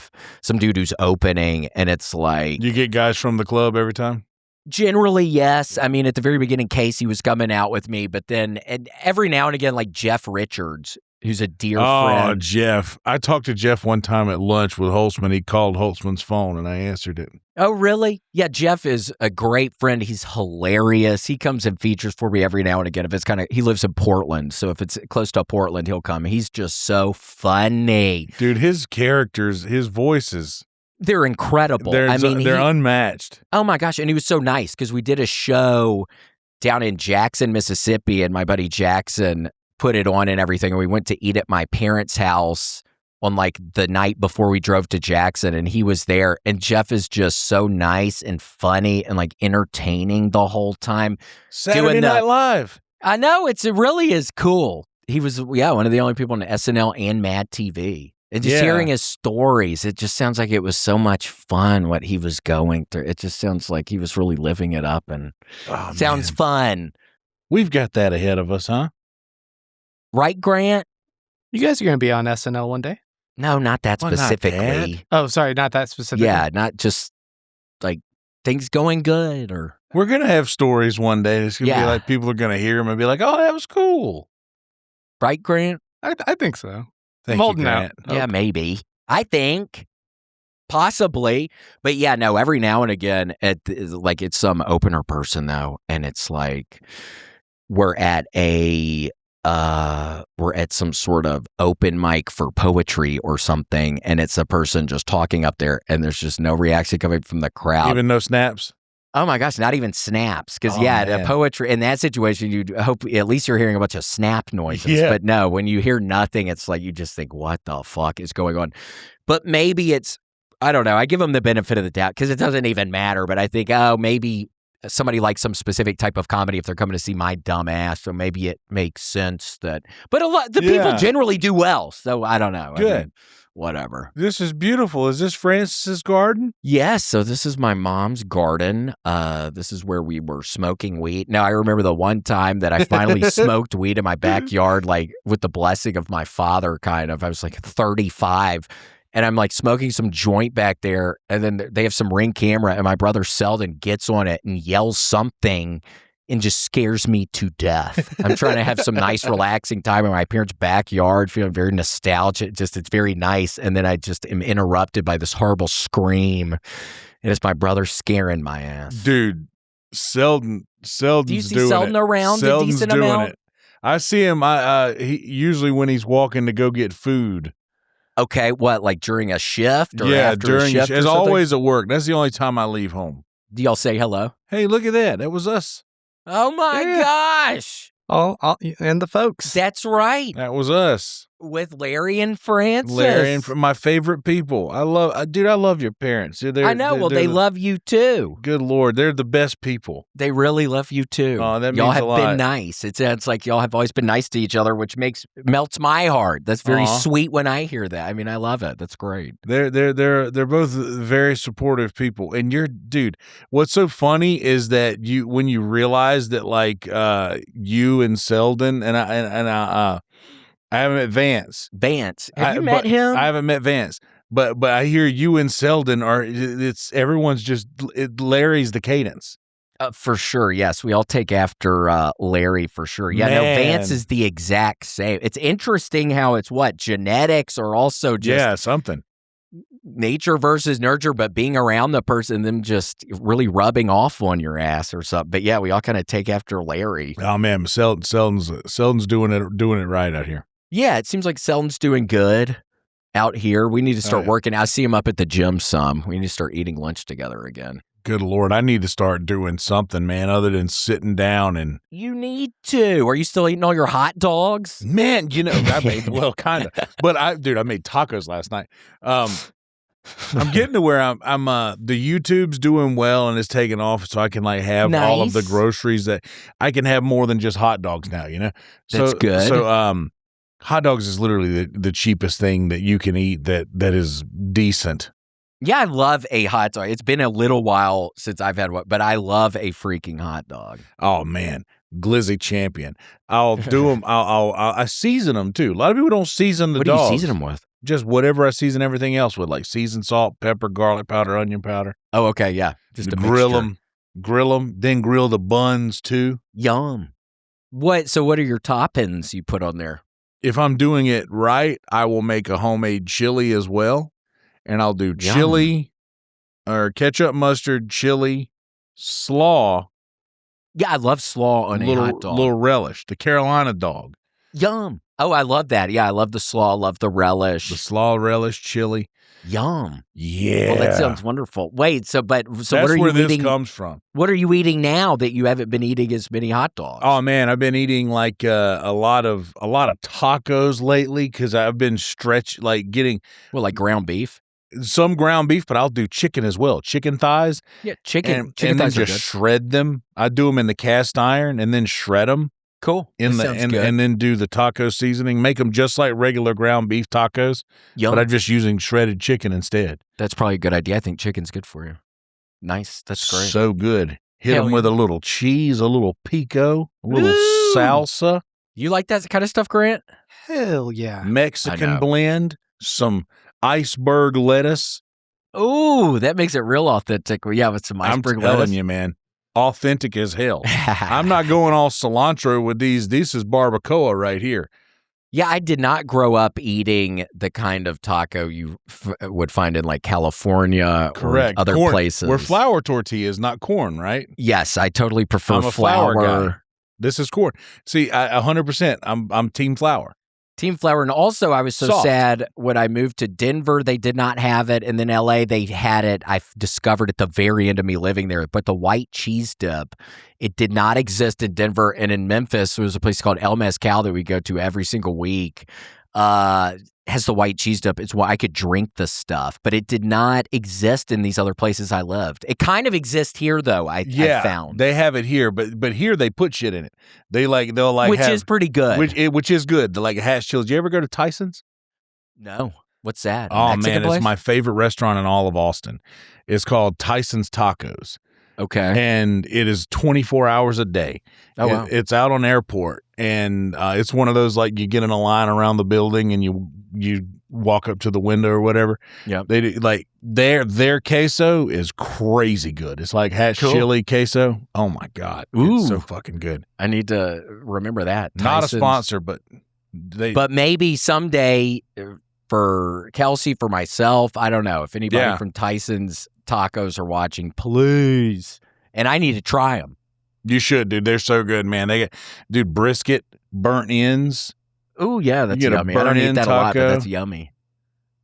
some dude who's opening, and it's like you get guys from the club every time. Generally, yes. I mean, at the very beginning, Casey was coming out with me, but then and every now and again, like Jeff Richards. Who's a dear friend. Oh, Jeff. I talked to Jeff one time at lunch with Holtzman. He called Holtzman's phone, and I answered it. Oh, really? Yeah, Jeff is a great friend. He's hilarious. He comes and features for me every now and again. If it's he lives in Portland, so if it's close to Portland, he'll come. He's just so funny. Dude, his characters, his voices. They're incredible. They're unmatched. Oh, my gosh. And he was so nice because we did a show down in Jackson, Mississippi, and my buddy Jackson put it on and everything, and we went to eat at my parents' house on like the night before we drove to Jackson, and he was there, and Jeff is just so nice and funny and like entertaining the whole time. Saturday Night Live. I know, it really is cool. He was one of the only people on SNL and Mad TV. And just hearing his stories, it just sounds like it was so much fun what he was going through. It just sounds like he was really living it up, and sounds fun. We've got that ahead of us, huh? Right, Grant? You guys are going to be on SNL one day? No, not that specifically. Not that. Oh, sorry, not that specifically. Yeah, not just like things going good or. We're going to have stories one day. It's going to be like people are going to hear them and be like, oh, that was cool. Right, Grant? I think so. Thank you, Grant. Yeah, maybe. I think. Possibly. But yeah, no, every now and again, it's some opener person though, and it's like we're at some sort of open mic for poetry or something, and it's a person just talking up there, and there's just no reaction coming from the crowd. Even no snaps? Oh my gosh, not even snaps. Because the poetry, in that situation, you'd hope at least you're hearing a bunch of snap noises. Yeah. But no, when you hear nothing, it's like you just think, what the fuck is going on? But maybe I don't know. I give them the benefit of the doubt because it doesn't even matter. But I think, maybe somebody likes some specific type of comedy if they're coming to see my dumb ass, so maybe it makes sense that. But people generally do well, so I don't know. Good. I mean, whatever. This is beautiful. Is this Francis's garden? Yes. So this is my mom's garden. This is where we were smoking weed. Now I remember the one time that I finally smoked weed in my backyard, like with the blessing of my father. Kind of. I was like 35. And I'm like smoking some joint back there, and then they have some Ring camera, and my brother Selden gets on it and yells something and just scares me to death. I'm trying to have some nice relaxing time in my parents' backyard, feeling very nostalgic. It's very nice. And then I just am interrupted by this horrible scream. And it's my brother scaring my ass. Dude, Selden's do you see Selden around Selden's a decent doing amount? It. I see him he usually when he's walking to go get food. Okay, what, like during a shift or after a shift? As always at work. That's the only time I leave home. Do y'all say hello? Hey, look at that. That was us. Oh my gosh. Oh, and the folks. That's right. That was us. With Larry and Francis. Larry and my favorite people. I love your parents. I know. They love you too. Good Lord. They're the best people. They really love you too. Oh, that means y'all have a lot. been nice. It's like y'all have always been nice to each other, which melts my heart. That's very sweet when I hear that. I mean, I love it. That's great. They're both very supportive people. And dude, what's so funny is that when you realize that like you and Selden and I haven't met Vance. Have you met him? I haven't met Vance. But I hear you and Selden everyone's just Larry's the cadence. For sure, yes. We all take after Larry for sure. Yeah, Man. No, Vance is the exact same. It's interesting how it's genetics or also just something. Nature versus nurture, but being around the person, them just really rubbing off on your ass or something. But yeah, we all kind of take after Larry. Oh man, Selden's doing it right out here. Yeah, it seems like Selden's doing good out here. We need to start working. I see him up at the gym some. We need to start eating lunch together again. Good Lord, I need to start doing something, man, other than sitting down and... You need to. Are you still eating all your hot dogs? Man, I made, kind of. But I made tacos last night. I'm getting to where I'm the YouTube's doing well and it's taking off, so I can like have all of the groceries that I can have more than just hot dogs now, you know? That's good. So hot dogs is literally the cheapest thing that you can eat that is decent. Yeah, I love a hot dog. It's been a little while since I've had one, but I love a freaking hot dog. Oh man, Glizzy champion. I'll do them. I season them too. A lot of people don't season the dogs. What do you season them with? Just whatever I season everything else with, like seasoned salt, pepper, garlic powder, onion powder. Oh, okay, yeah. Just a grill them, then grill the buns too. Yum. So what are your toppings you put on there? If I'm doing it right, I will make a homemade chili as well, and I'll do chili or ketchup, mustard, chili, slaw. Yeah, I love slaw on a hot dog. Little relish, the Carolina dog. Yum. Oh, I love that. Yeah, I love the slaw. I love the relish. The slaw, relish, chili. Yum. Yeah. Well, that sounds wonderful. Wait, so that's what are you where eating? This comes from. What are you eating now that you haven't been eating as many hot dogs? Oh man, I've been eating like a lot of tacos lately because I've been getting like ground beef. Some ground beef, but I'll do chicken as well. Chicken thighs. Yeah, chicken. And then thighs are just good. shred them. I do them in the cast iron and then shred them. Cool. And then do the taco seasoning. Make them just like regular ground beef tacos. Yum. But I'm just using shredded chicken instead. That's probably a good idea. I think chicken's good for you. Nice. That's great. So good. Hit them with a little cheese, a little pico, a little salsa. You like that kind of stuff, Grant? Hell yeah. Mexican blend, some iceberg lettuce. Ooh, that makes it real authentic. Yeah, with some iceberg lettuce. I'm telling you, man. Authentic as hell. I'm not going all cilantro with these. This is barbacoa right here. Yeah, I did not grow up eating the kind of taco you would find in like California Correct. or other corn, places. Where flour tortilla is not corn, right? Yes, I totally prefer I'm a flour guy. This is corn. See, 100%. I'm team flour. Team flour. And also, I was so sad when I moved to Denver, they did not have it. And then LA, they had it. I discovered at the very end of me living there. But the white cheese dip, it did not exist in Denver. And in Memphis, there was a place called El Mezcal that we go to every single week. Has the white cheese dip. It's why I could drink the stuff, but it did not exist in these other places I lived. It kind of exists here, though. I found they have it here, but here they put shit in it. They'll which is pretty good. Which is good. Like hash chili. Did you ever go to Tyson's? No. What's that? Oh Mexican man, place? it's my favorite restaurant in all of Austin. It's called Tyson's Tacos. Okay. And it is 24 hours a day. Oh, wow. It's out on Airport. And it's one of those, like, you get in a line around the building and you walk up to the window or whatever. Yeah. They do, like, their queso is crazy good. It's like hash chili queso. Oh, my God. Ooh. It's so fucking good. I need to remember that. Not a sponsor, but But maybe someday for Kelsey, for myself, I don't know. If anybody from Tyson's Tacos are watching, please. And I need to try them. You should, dude. They're so good, man. They get, brisket, burnt ends. Oh, yeah, that's yummy. I don't eat that a lot, but that's yummy.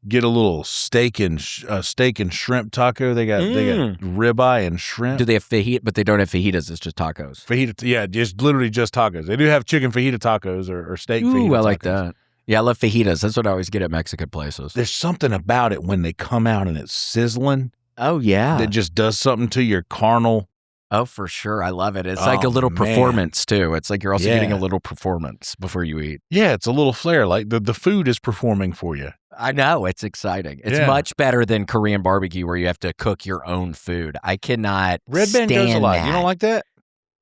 Get a little steak and shrimp taco. They got ribeye and shrimp. Do they have fajita? But they don't have fajitas. It's just tacos. Fajita, yeah, just literally just tacos. They do have chicken fajita tacos or steak fajita tacos. I like that. Yeah, I love fajitas. That's what I always get at Mexican places. There's something about it when they come out and it's sizzling. Oh, yeah. That just does something to your carnal. Oh, for sure. I love it. It's like a little performance, too. It's like you're also getting a little performance before you eat. Yeah, it's a little flair. Like the food is performing for you. I know. It's exciting. It's much better than Korean barbecue where you have to cook your own food. I cannot Red Band goes a lot. That. You don't like that?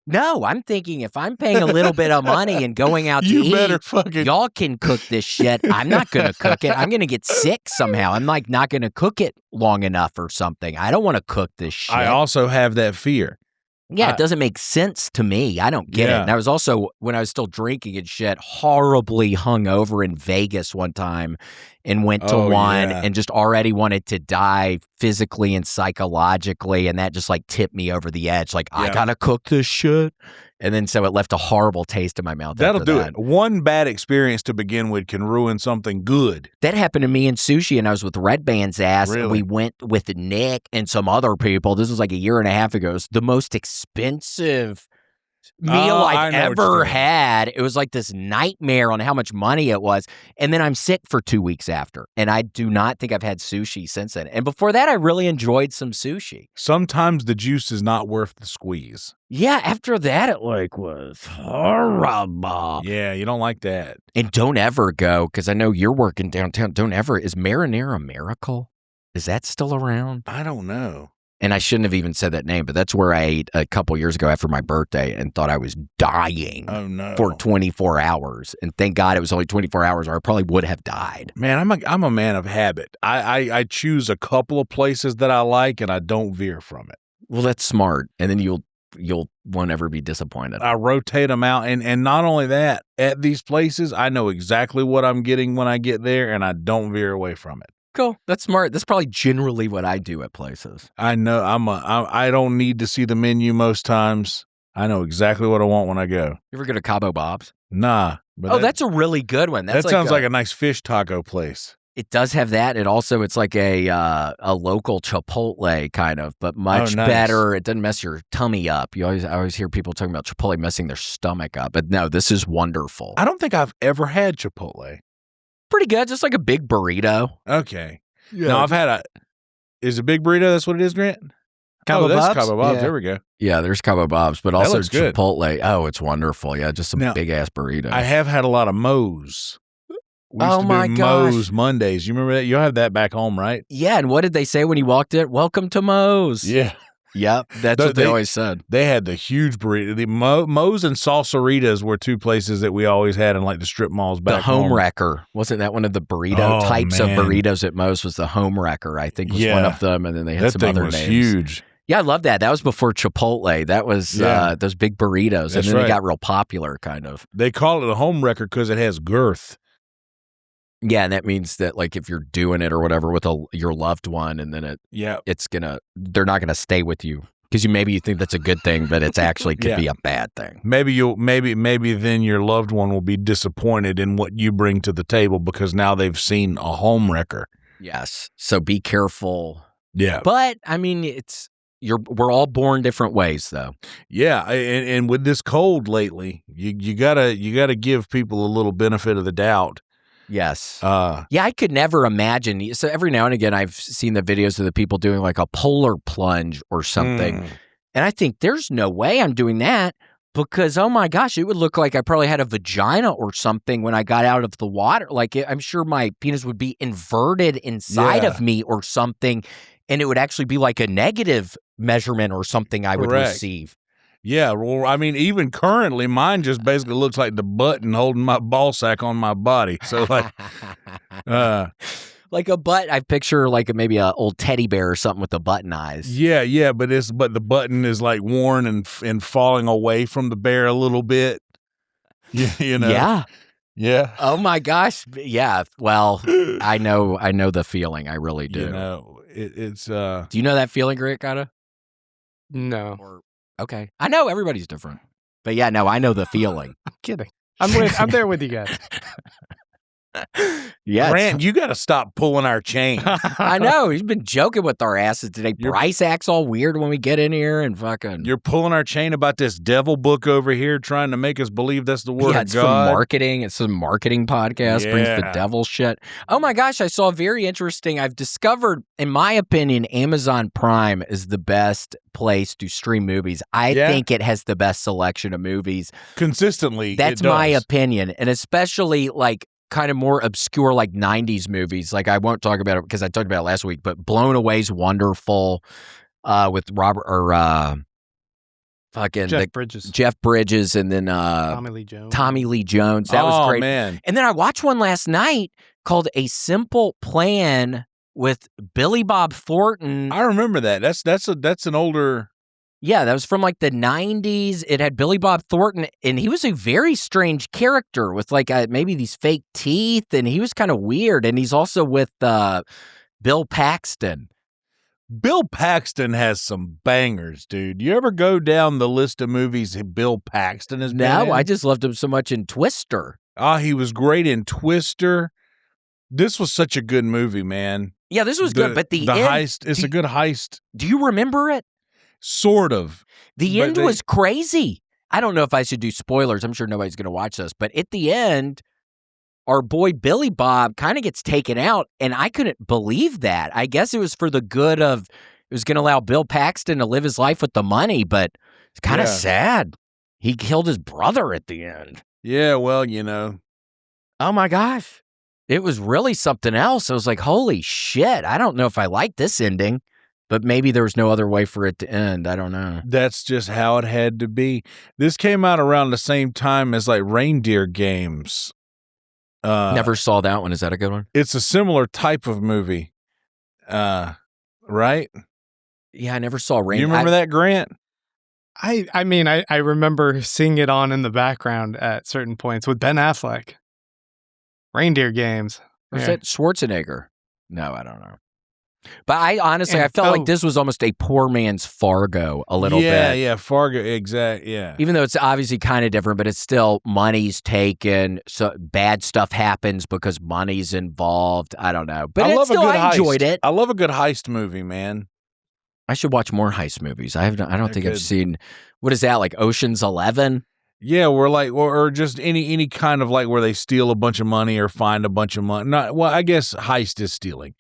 No, I'm thinking if I'm paying a little bit of money and going out to eat, y'all can cook this shit. I'm not going to cook it. I'm going to get sick somehow. I'm like not going to cook it long enough or something. I don't want to cook this shit. I also have that fear. Yeah, it doesn't make sense to me. I don't get it. And I was also, when I was still drinking and shit, horribly hungover in Vegas one time and went to one and just already wanted to die physically and psychologically. And that just like tipped me over the edge. Like, I got to cook this shit. And then so it left a horrible taste in my mouth. That'll do it. One bad experience to begin with can ruin something good. That happened to me in sushi, and I was with Red Band's ass. Really? And we went with Nick and some other people. This was like a year and a half ago. It was the most expensive meal I've I know what ever you're doing. had. It was like this nightmare on how much money it was. And then I'm sick for 2 weeks after. And I do not think I've had sushi since then. And before that, I really enjoyed some sushi. Sometimes the juice is not worth the squeeze. Yeah, after that, it was horrible. Yeah, you don't like that. And don't ever go, because I know you're working downtown. Don't ever. Is Marinara Miracle? Is that still around? I don't know. And I shouldn't have even said that name, but that's where I ate a couple years ago after my birthday and thought I was dying for 24 hours. And thank God it was only 24 hours or I probably would have died. Man, I'm a man of habit. I choose a couple of places that I like and I don't veer from it. Well, that's smart. And then you'll won't ever be disappointed. I rotate them out. And not only that, at these places, I know exactly what I'm getting when I get there and I don't veer away from it. Cool. That's smart. That's probably generally what I do at places. I know I don't need to see the menu most times. I know exactly what I want when I go. You ever go to Cabo Bob's? Nah. But that's a really good one. That sounds like a nice fish taco place. It does have that. It's like a local Chipotle kind of, but much better. It doesn't mess your tummy up. I always hear people talking about Chipotle messing their stomach up, but no, this is wonderful. I don't think I've ever had Chipotle. Pretty good, just like a big burrito. Okay. Yeah. No, I've had is a big burrito, that's what it is, Grant? Cabo that's Bob's? Cabo Bob's. Yeah. There we go. Yeah, there's Cabo Bob's, but also looks good. Chipotle. Oh, it's wonderful. Yeah, just a big-ass burrito. I have had a lot of Moe's. We used Oh, to my do gosh. Moe's Mondays. You remember that? You'll have that back home, right? Yeah, and what did they say when you walked in? Welcome to Moe's. Yeah. Yep, that's what they always said. They had the huge burrito. The Moe's and Salsaritas were two places that we always had in like the strip malls back The Home home. Wrecker. Wasn't that one of the burrito types of burritos at Moe's was the Home Wrecker, I think was one of them, and then they had some other names. That thing was huge. Yeah, I love that. That was before Chipotle. That was those big burritos, and then they got real popular, kind of. They call it a Home Wrecker because it has girth. Yeah, and that means that like if you're doing it or whatever with your loved one, and then they're not gonna stay with you because maybe you think that's a good thing, but it's actually could be a bad thing. Maybe then your loved one will be disappointed in what you bring to the table because now they've seen a Home Wrecker. Yes, so be careful. Yeah, but I mean, we're all born different ways, though. Yeah, and with this cold lately, you gotta give people a little benefit of the doubt. Yes. Yeah, I could never imagine. So every now and again, I've seen the videos of the people doing like a polar plunge or something. And I think there's no way I'm doing that because, oh my gosh, it would look like I probably had a vagina or something when I got out of the water. Like I'm sure my penis would be inverted inside of me or something. And it would actually be like a negative measurement or something I would receive. Yeah, well, I mean, even currently, mine just basically looks like the button holding my ball sack on my body. So, like, like a butt. I picture like maybe an old teddy bear or something with the button eyes. Yeah, but the button is like worn and falling away from the bear a little bit. You know. Yeah. Oh my gosh. Yeah. Well, I know the feeling. I really do. You know, it's. Do you know that feeling, Grant? Kinda. No. Okay. I know everybody's different. But yeah, no, I know the feeling. I'm kidding. I'm there with you guys. Yeah, Grant, you got to stop pulling our chain. I know. He's been joking with our asses today. Bryce acts all weird when we get in here and fucking. You're pulling our chain about this devil book over here, trying to make us believe that's the word of it's God. From marketing. It's a marketing podcast. Brings the devil shit. Oh my gosh, I saw very interesting. I've discovered, in my opinion, Amazon Prime is the best place to stream movies. I think it has the best selection of movies. Consistently. That's my opinion. And especially like kind of more obscure like 90s movies. Like I won't talk about it because I talked about it last week, but Blown Away's wonderful with Robert or Jeff Bridges and then Tommy Lee Jones. That was great. Man. And then I watched one last night called A Simple Plan with Billy Bob Thornton. I remember that. That's an older. Yeah, that was from like the 90s. It had Billy Bob Thornton, and he was a very strange character with like maybe these fake teeth, and he was kind of weird. And he's also with Bill Paxton. Bill Paxton has some bangers, dude. You ever go down the list of movies Bill Paxton has been in? No, I just loved him so much in Twister. He was great in Twister. This was such a good movie, man. Yeah, this was good, but the end, heist, it's a good heist. Do you remember it? Sort of. The end was crazy. I don't know if I should do spoilers. I'm sure nobody's going to watch this. But at the end, our boy Billy Bob kind of gets taken out, and I couldn't believe that. I guess it was for the good of, it was going to allow Bill Paxton to live his life with the money, but it's kind of sad. He killed his brother at the end. Yeah, well, you know. Oh my gosh. It was really something else. I was like, holy shit. I don't know if I like this ending, but maybe there was no other way for it to end. I don't know. That's just how it had to be. This came out around the same time as like Reindeer Games. Never saw that one. Is that a good one? It's a similar type of movie. Right? Yeah, I never saw Reindeer. You remember that, Grant? I mean, I remember seeing it on in the background at certain points with Ben Affleck. Reindeer Games. Or is that Schwarzenegger? No, I don't know. But I honestly, I felt like this was almost a poor man's Fargo a little bit. Yeah, Fargo, exact, yeah. Even though it's obviously kind of different, but it's still money's taken, so bad stuff happens because money's involved. I don't know. But I enjoyed it. I love a good heist movie, man. I should watch more heist movies. I don't think I've seen, what is that, like Ocean's 11? Yeah, we're like, or just any kind of like where they steal a bunch of money or find a bunch of money. Well, I guess heist is stealing.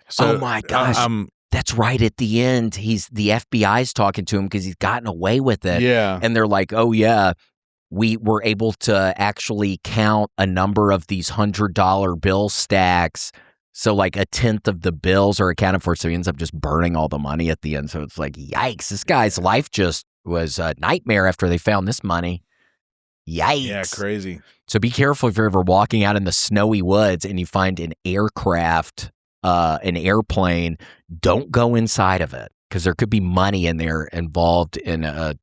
So, oh my gosh, that's right. At the end, the FBI's talking to him because he's gotten away with it. Yeah, and they're like, "Oh yeah, we were able to actually count a number of these $100 bill stacks. So like a tenth of the bills are accounted for. So he ends up just burning all the money at the end. So it's like, yikes! This guy's life just was a nightmare after they found this money. Yikes! Yeah, crazy. So be careful if you're ever walking out in the snowy woods and you find an aircraft. An airplane, don't go inside of it because there could be money in there involved in a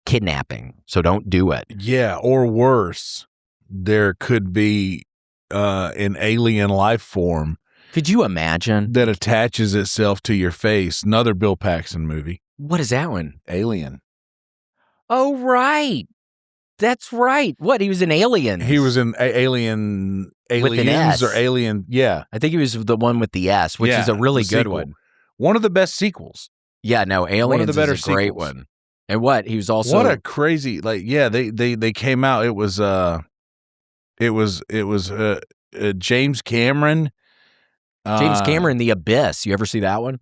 kidnapping. So don't do it. Yeah, or worse, there could be an alien life form. Could you imagine? That attaches itself to your face. Another Bill Paxton movie. What is that one? Alien. Oh, right. That's right. What? He was an alien. He was in Aliens or Alien. Yeah. I think he was the one with the S, which is a really good one. One of the best sequels. Yeah, no, Aliens one of the better is a great sequels. one. And what? He was also what a crazy they came out. It was James Cameron. James Cameron, The Abyss. You ever see that one?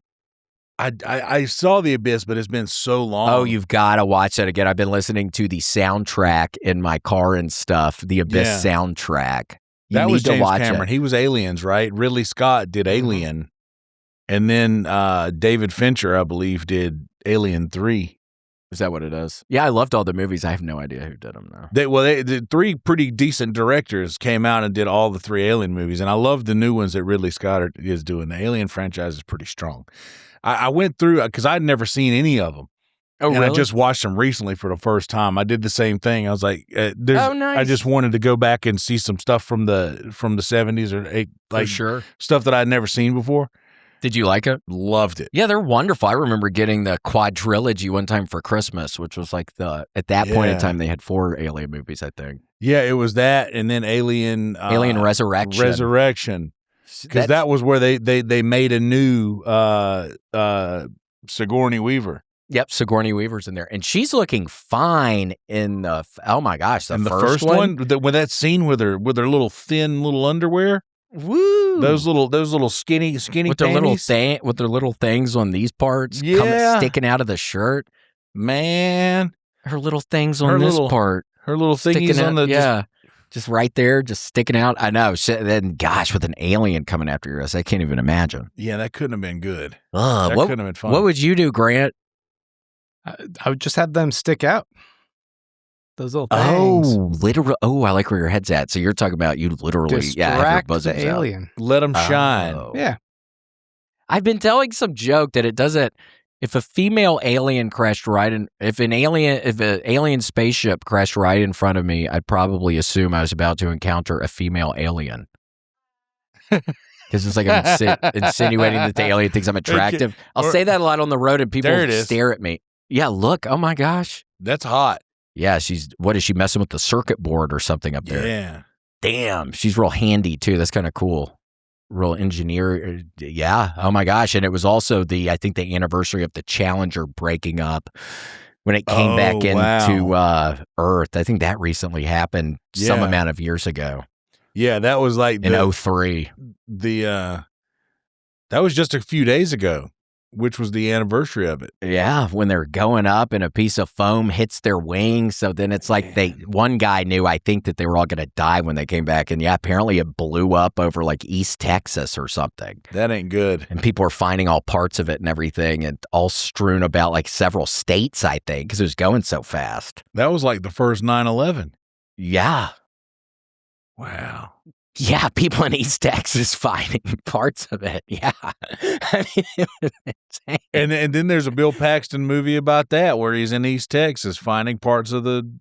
I saw The Abyss, but it's been so long. Oh, you've got to watch that again. I've been listening to the soundtrack in my car and stuff. The Abyss soundtrack. That was James Cameron. He was Aliens, right? Ridley Scott did Alien, and then David Fincher, I believe, did Alien 3. Is that what it is? Yeah, I loved all the movies. I have no idea who did them now. The three pretty decent directors came out and did all the 3 Alien movies, and I love the new ones that Ridley Scott is doing. The Alien franchise is pretty strong. I went through because I'd never seen any of them. Oh, and really? I just watched them recently for the first time. I did the same thing. I was like, nice. I just wanted to go back and see some stuff from the 70s or like sure. stuff that I'd never seen before. Did you like it? Loved it. Yeah, they're wonderful. I remember getting the quadrilogy one time for Christmas, which was like at that point in time, they had 4 Alien movies, I think. Yeah, it was that, and then Alien Resurrection. Because that was where they made a new Sigourney Weaver. Yep, Sigourney Weaver's in there, and she's looking fine in the. Oh my gosh, the first one with that scene with her little thin little underwear. Woo! Those little skinny with their little things on these parts, sticking out of the shirt. Man, her little things on this part, her little thingies on the just right there, just sticking out. I know. Then, gosh, with an alien coming after your ass, I can't even imagine. Yeah, that couldn't have been good. That couldn't have been fun. What would you do, Grant? I would just have them stick out. Those little things. Oh, literally. Oh, I like where your head's at. So you're talking about you literally, distract have your the alien. Out. Let them shine. Yeah. I've been telling some joke that it doesn't. If a female alien crashed if an alien spaceship crashed right in front of me, I'd probably assume I was about to encounter a female alien. Because it's like I'm insinuating that the alien thinks I'm attractive. I'll say that a lot on the road, and people stare at me. Yeah, look. Oh my gosh, that's hot. Yeah, what is she messing with the circuit board or something up there? Yeah. Damn, she's real handy too. That's kind of cool. Real engineer. Yeah. Oh my gosh. And it was also I think the anniversary of the Challenger breaking up. when it came back into Earth. I think that recently happened some amount of years ago. Yeah, that was like in 2003. That was just a few days ago, which was the anniversary of it. Yeah, when they're going up and a piece of foam hits their wings. So then it's like one guy knew, I think, that they were all going to die when they came back. And yeah, apparently it blew up over like East Texas or something. That ain't good. And people were finding all parts of it and everything, and all strewn about like several states, I think, because it was going so fast. That was like the first 9/11. Yeah. Wow. Yeah, people in East Texas finding parts of it. Yeah. I mean, it was insane. And then there's a Bill Paxton movie about that where he's in East Texas finding parts of the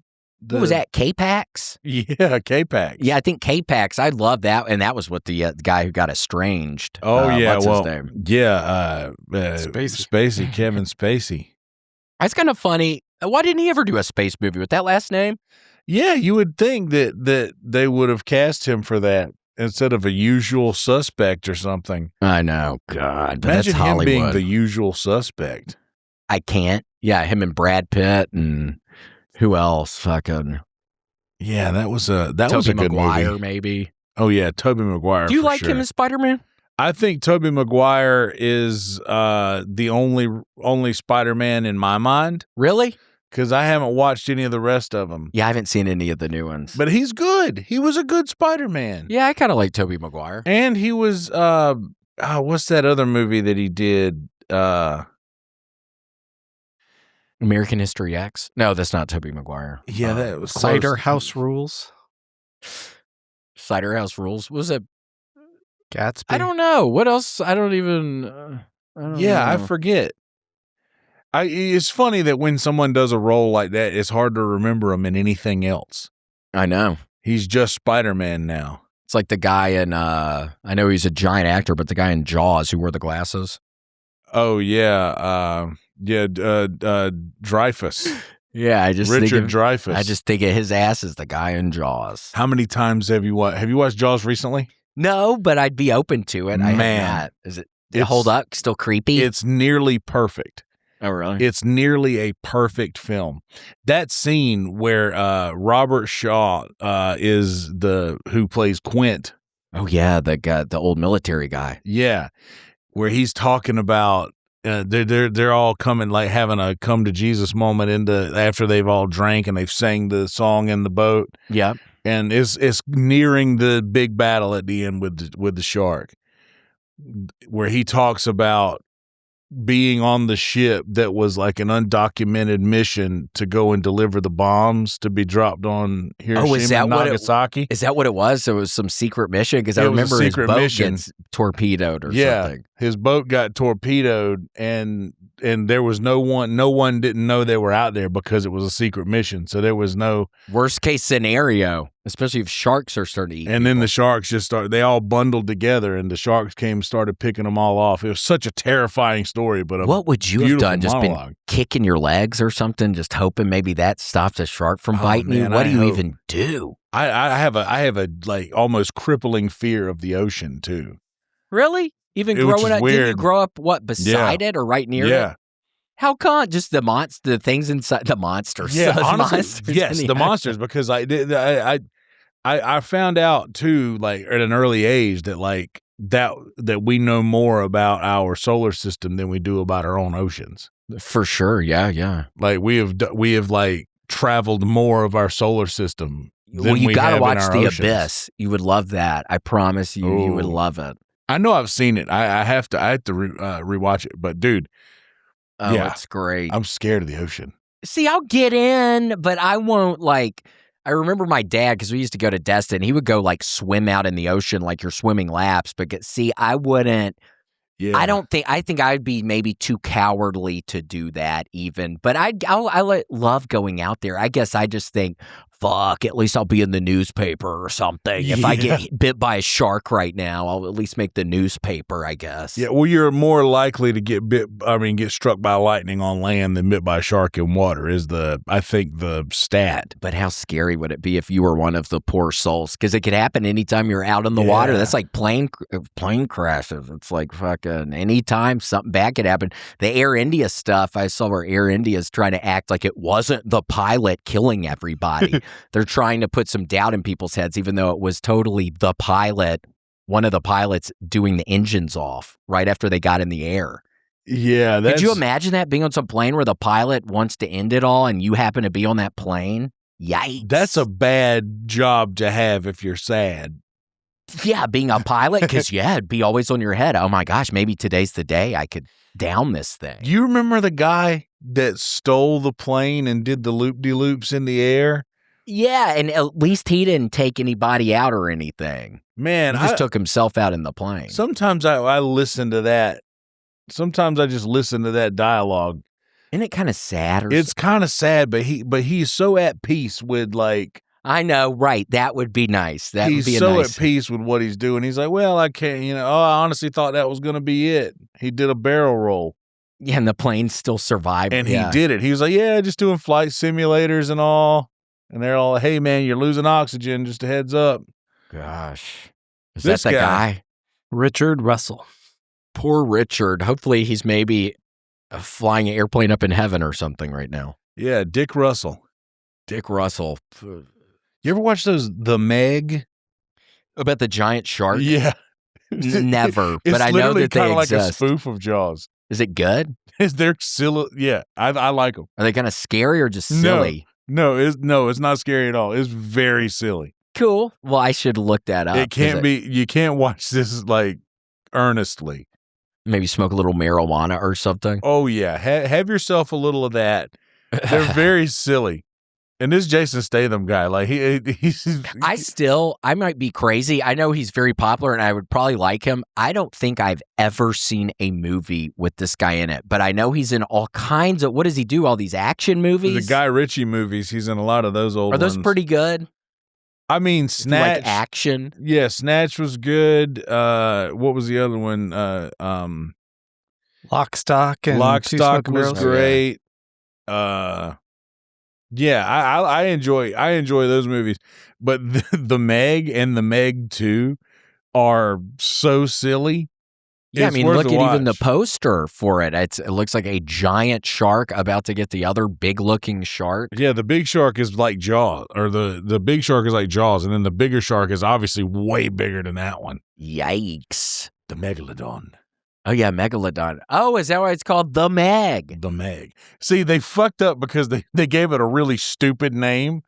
what was that, K-Pax? Yeah, K-Pax. Yeah, I think K-Pax. I love that. And that was with the guy who got estranged. Oh, yeah. What's his name? Yeah. Spacey, Kevin Spacey. That's kind of funny. Why didn't he ever do a space movie with that last name? Yeah, you would think that they would have cast him for that instead of a usual suspect or something. I know. God. But imagine that's him Hollywood. being the usual suspect. I can't. Yeah, him and Brad Pitt and who else? Fucking. Yeah, that was a good Tobey Maguire, movie. Maybe. Oh, yeah, Tobey Maguire. Do you for like sure. him as Spider-Man? I think Tobey Maguire is the only Spider-Man in my mind. Really? Because I haven't watched any of the rest of them. Yeah, I haven't seen any of the new ones. But he's good. He was a good Spider-Man. Yeah, I kind of like Tobey Maguire. And he was, what's that other movie that he did? American History X? No, that's not Tobey Maguire. Yeah, that was Cider close. House Rules. Cider House Rules? Was it? Gatsby? I don't know. What else? I don't even. I forget. It's funny that when someone does a role like that, it's hard to remember him in anything else. I know. He's just Spider-Man now. It's like the guy in, I know he's a giant actor, but the guy in Jaws who wore the glasses. Oh, yeah. Dreyfuss. Yeah, Richard Dreyfuss. I just think of his ass as the guy in Jaws. How many times have you watched? Have you watched Jaws recently? No, but I'd be open to it. I have not. Does it hold up? Still creepy? It's nearly perfect. Oh, really? It's nearly a perfect film. That scene where Robert Shaw is who plays Quint. Oh yeah, the old military guy. Yeah, where he's talking about they're all coming, like having a come to Jesus moment after they've all drank and they've sang the song in the boat. Yep. And it's nearing the big battle at the end with the shark, where he talks about being on the ship that was like an undocumented mission to go and deliver the bombs to be dropped on Hiroshima and Nagasaki. Is that what it was? So it was some secret mission? Because I remember his boat gets torpedoed or something. His boat got torpedoed and there was no one didn't know they were out there because it was a secret mission. So there was no worst case scenario, especially if sharks are starting to eat. And then the sharks they all bundled together and the sharks started picking them all off. It was such a terrifying story, but what would you have done? Just monologue. Been kicking your legs or something, just hoping maybe that stops a shark from biting you? What do you even do? I have a like almost crippling fear of the ocean too. Really? Even growing up, did you grow up beside it or right near it? Yeah. How come? Just the things inside the monsters? Yeah, honestly, yes, the monsters. Because I found out too, like at an early age, that like that we know more about our solar system than we do about our own oceans. For sure, yeah. Like we have like traveled more of our solar system. Well, you got to watch The Abyss. You would love that. I promise you, you would love it. I know I've seen it. I have to rewatch it. But dude, it's great. I'm scared of the ocean. See, I'll get in, but I won't like. I remember my dad, because we used to go to Destin. He would go like swim out in the ocean like you're swimming laps. But see, I wouldn't. Yeah. I think I'd be maybe too cowardly to do that even. But I love going out there. I guess I just think fuck, at least I'll be in the newspaper or something. If I get bit by a shark right now, I'll at least make the newspaper, I guess. Yeah, well, you're more likely to get struck by lightning on land than bit by a shark in water is I think the stat. But how scary would it be if you were one of the poor souls? Because it could happen anytime you're out in the water. That's like plane crashes. It's like fucking anytime something bad could happen. The Air India stuff, I saw where Air India's trying to act like it wasn't the pilot killing everybody. They're trying to put some doubt in people's heads, even though it was totally the pilot, one of the pilots doing the engines off right after they got in the air. Yeah. Could you imagine that, being on some plane where the pilot wants to end it all and you happen to be on that plane? Yikes. That's a bad job to have if you're sad. Yeah, being a pilot, because, it'd be always on your head. Oh, my gosh, maybe today's the day I could down this thing. You remember the guy that stole the plane and did the loop-de-loops in the air? Yeah, and at least he didn't take anybody out or anything. Man, he just took himself out in the plane. Sometimes I listen to that. Sometimes I just listen to that dialogue. Isn't it kind of sad? It's kind of sad, but he's so at peace with like. I know, right? That would be nice. That would be so nice. At peace with what he's doing. He's like, well, I can't. I honestly thought that was going to be it. He did a barrel roll. Yeah, and the plane still survived. And he did it. He was like, yeah, just doing flight simulators and all. And they're all, hey, man, you're losing oxygen. Just a heads up. Gosh. Is this that the guy? Richard Russell. Poor Richard. Hopefully he's maybe flying an airplane up in heaven or something right now. Yeah, Dick Russell. Dick Russell. You ever watch The Meg? About the giant shark? Yeah. Never, but I know that they exist. It's like a spoof of Jaws. Is it good? They're silly. Yeah, I like them. Are they kind of scary or just silly? No, it's not scary at all. It's very silly. Cool. Well, I should look that up. It can't be. You can't watch this like earnestly. Maybe smoke a little marijuana or something. Oh yeah, have yourself a little of that. They're very silly. And this Jason Statham guy, like I might be crazy. I know he's very popular and I would probably like him. I don't think I've ever seen a movie with this guy in it, but I know he's in all kinds of, what does he do? All these action movies? The Guy Ritchie movies. He's in a lot of those old ones. Are those pretty good? I mean, Snatch. Like action? Yeah, Snatch was good. What was the other one? Lock, Stock, and Lock, Two Stock Smoking was Barrels. great. Yeah, I enjoy those movies, but the Meg and the Meg 2 are so silly. Yeah, It's I mean, worth look a at even the watch. poster for it. It looks like a giant shark about to get the other big-looking shark. Yeah, the big shark is like Jaws, or the big shark is like Jaws, and then the bigger shark is obviously way bigger than that one. Yikes. The Megalodon. Oh, yeah, Megalodon. Oh, is that why it's called The Meg? The Meg. See, they fucked up because they gave it a really stupid name.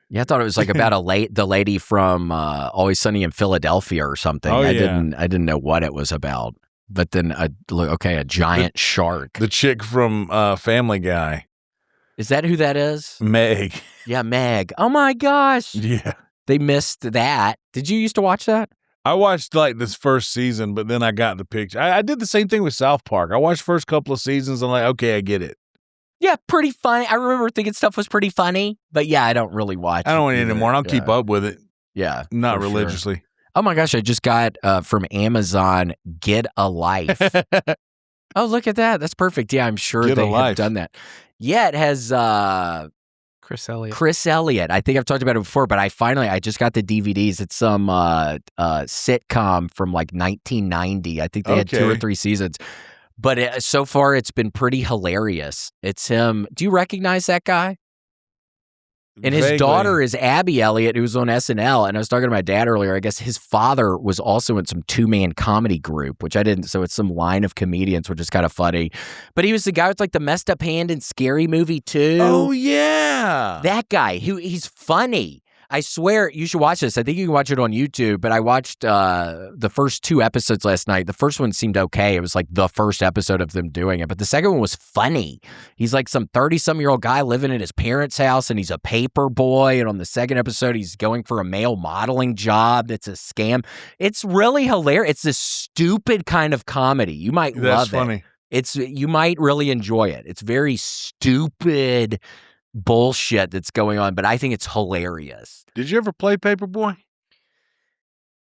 Yeah, I thought it was like about the lady from Always Sunny in Philadelphia or something. Oh, I yeah. didn't know what it was about. But then, a giant shark. The chick from Family Guy. Is that who that is? Meg. Yeah, Meg. Oh, my gosh. Yeah. They missed that. Did you used to watch that? I watched like this first season, but then I got the picture. I did the same thing with South Park. I watched the first couple of seasons. I'm like, okay, I get it. Yeah, pretty funny. I remember thinking stuff was pretty funny, but yeah, I don't really watch I don't want it either. anymore. And I'll keep up with it. Yeah. Not for religiously. Sure. Oh my gosh, I just got from Amazon, Get a Life. Oh, look at that. That's perfect. Yeah, I'm sure Get a they have Life. done that. Yeah, it has Chris Elliott. Chris Elliott. I think I've talked about it before, but I just got the DVDs. It's some sitcom from like 1990. I think they had 2 or 3 seasons. But so far, it's been pretty hilarious. It's him. Do you recognize that guy? And his daughter is Abby Elliott, who's on SNL. And I was talking to my dad earlier. I guess his father was also in some 2-man comedy group, which I didn't. So it's some line of comedians, which is kind of funny. But he was the guy with like the messed up hand in Scary Movie 2. Oh, yeah. That guy, he's funny. I swear you should watch this. I think you can watch it on YouTube, but I watched the first 2 episodes last night. The first one seemed okay. It was like the first episode of them doing it, but the second one was funny. He's like some 30-some-year-old guy living at his parents' house, and he's a paper boy, and on the second episode, he's going for a male modeling job that's a scam. It's really hilarious. It's this stupid kind of comedy. You might love That's funny. it. You might really enjoy it. It's very stupid bullshit that's going on, but I think it's hilarious. Did you ever play Paperboy?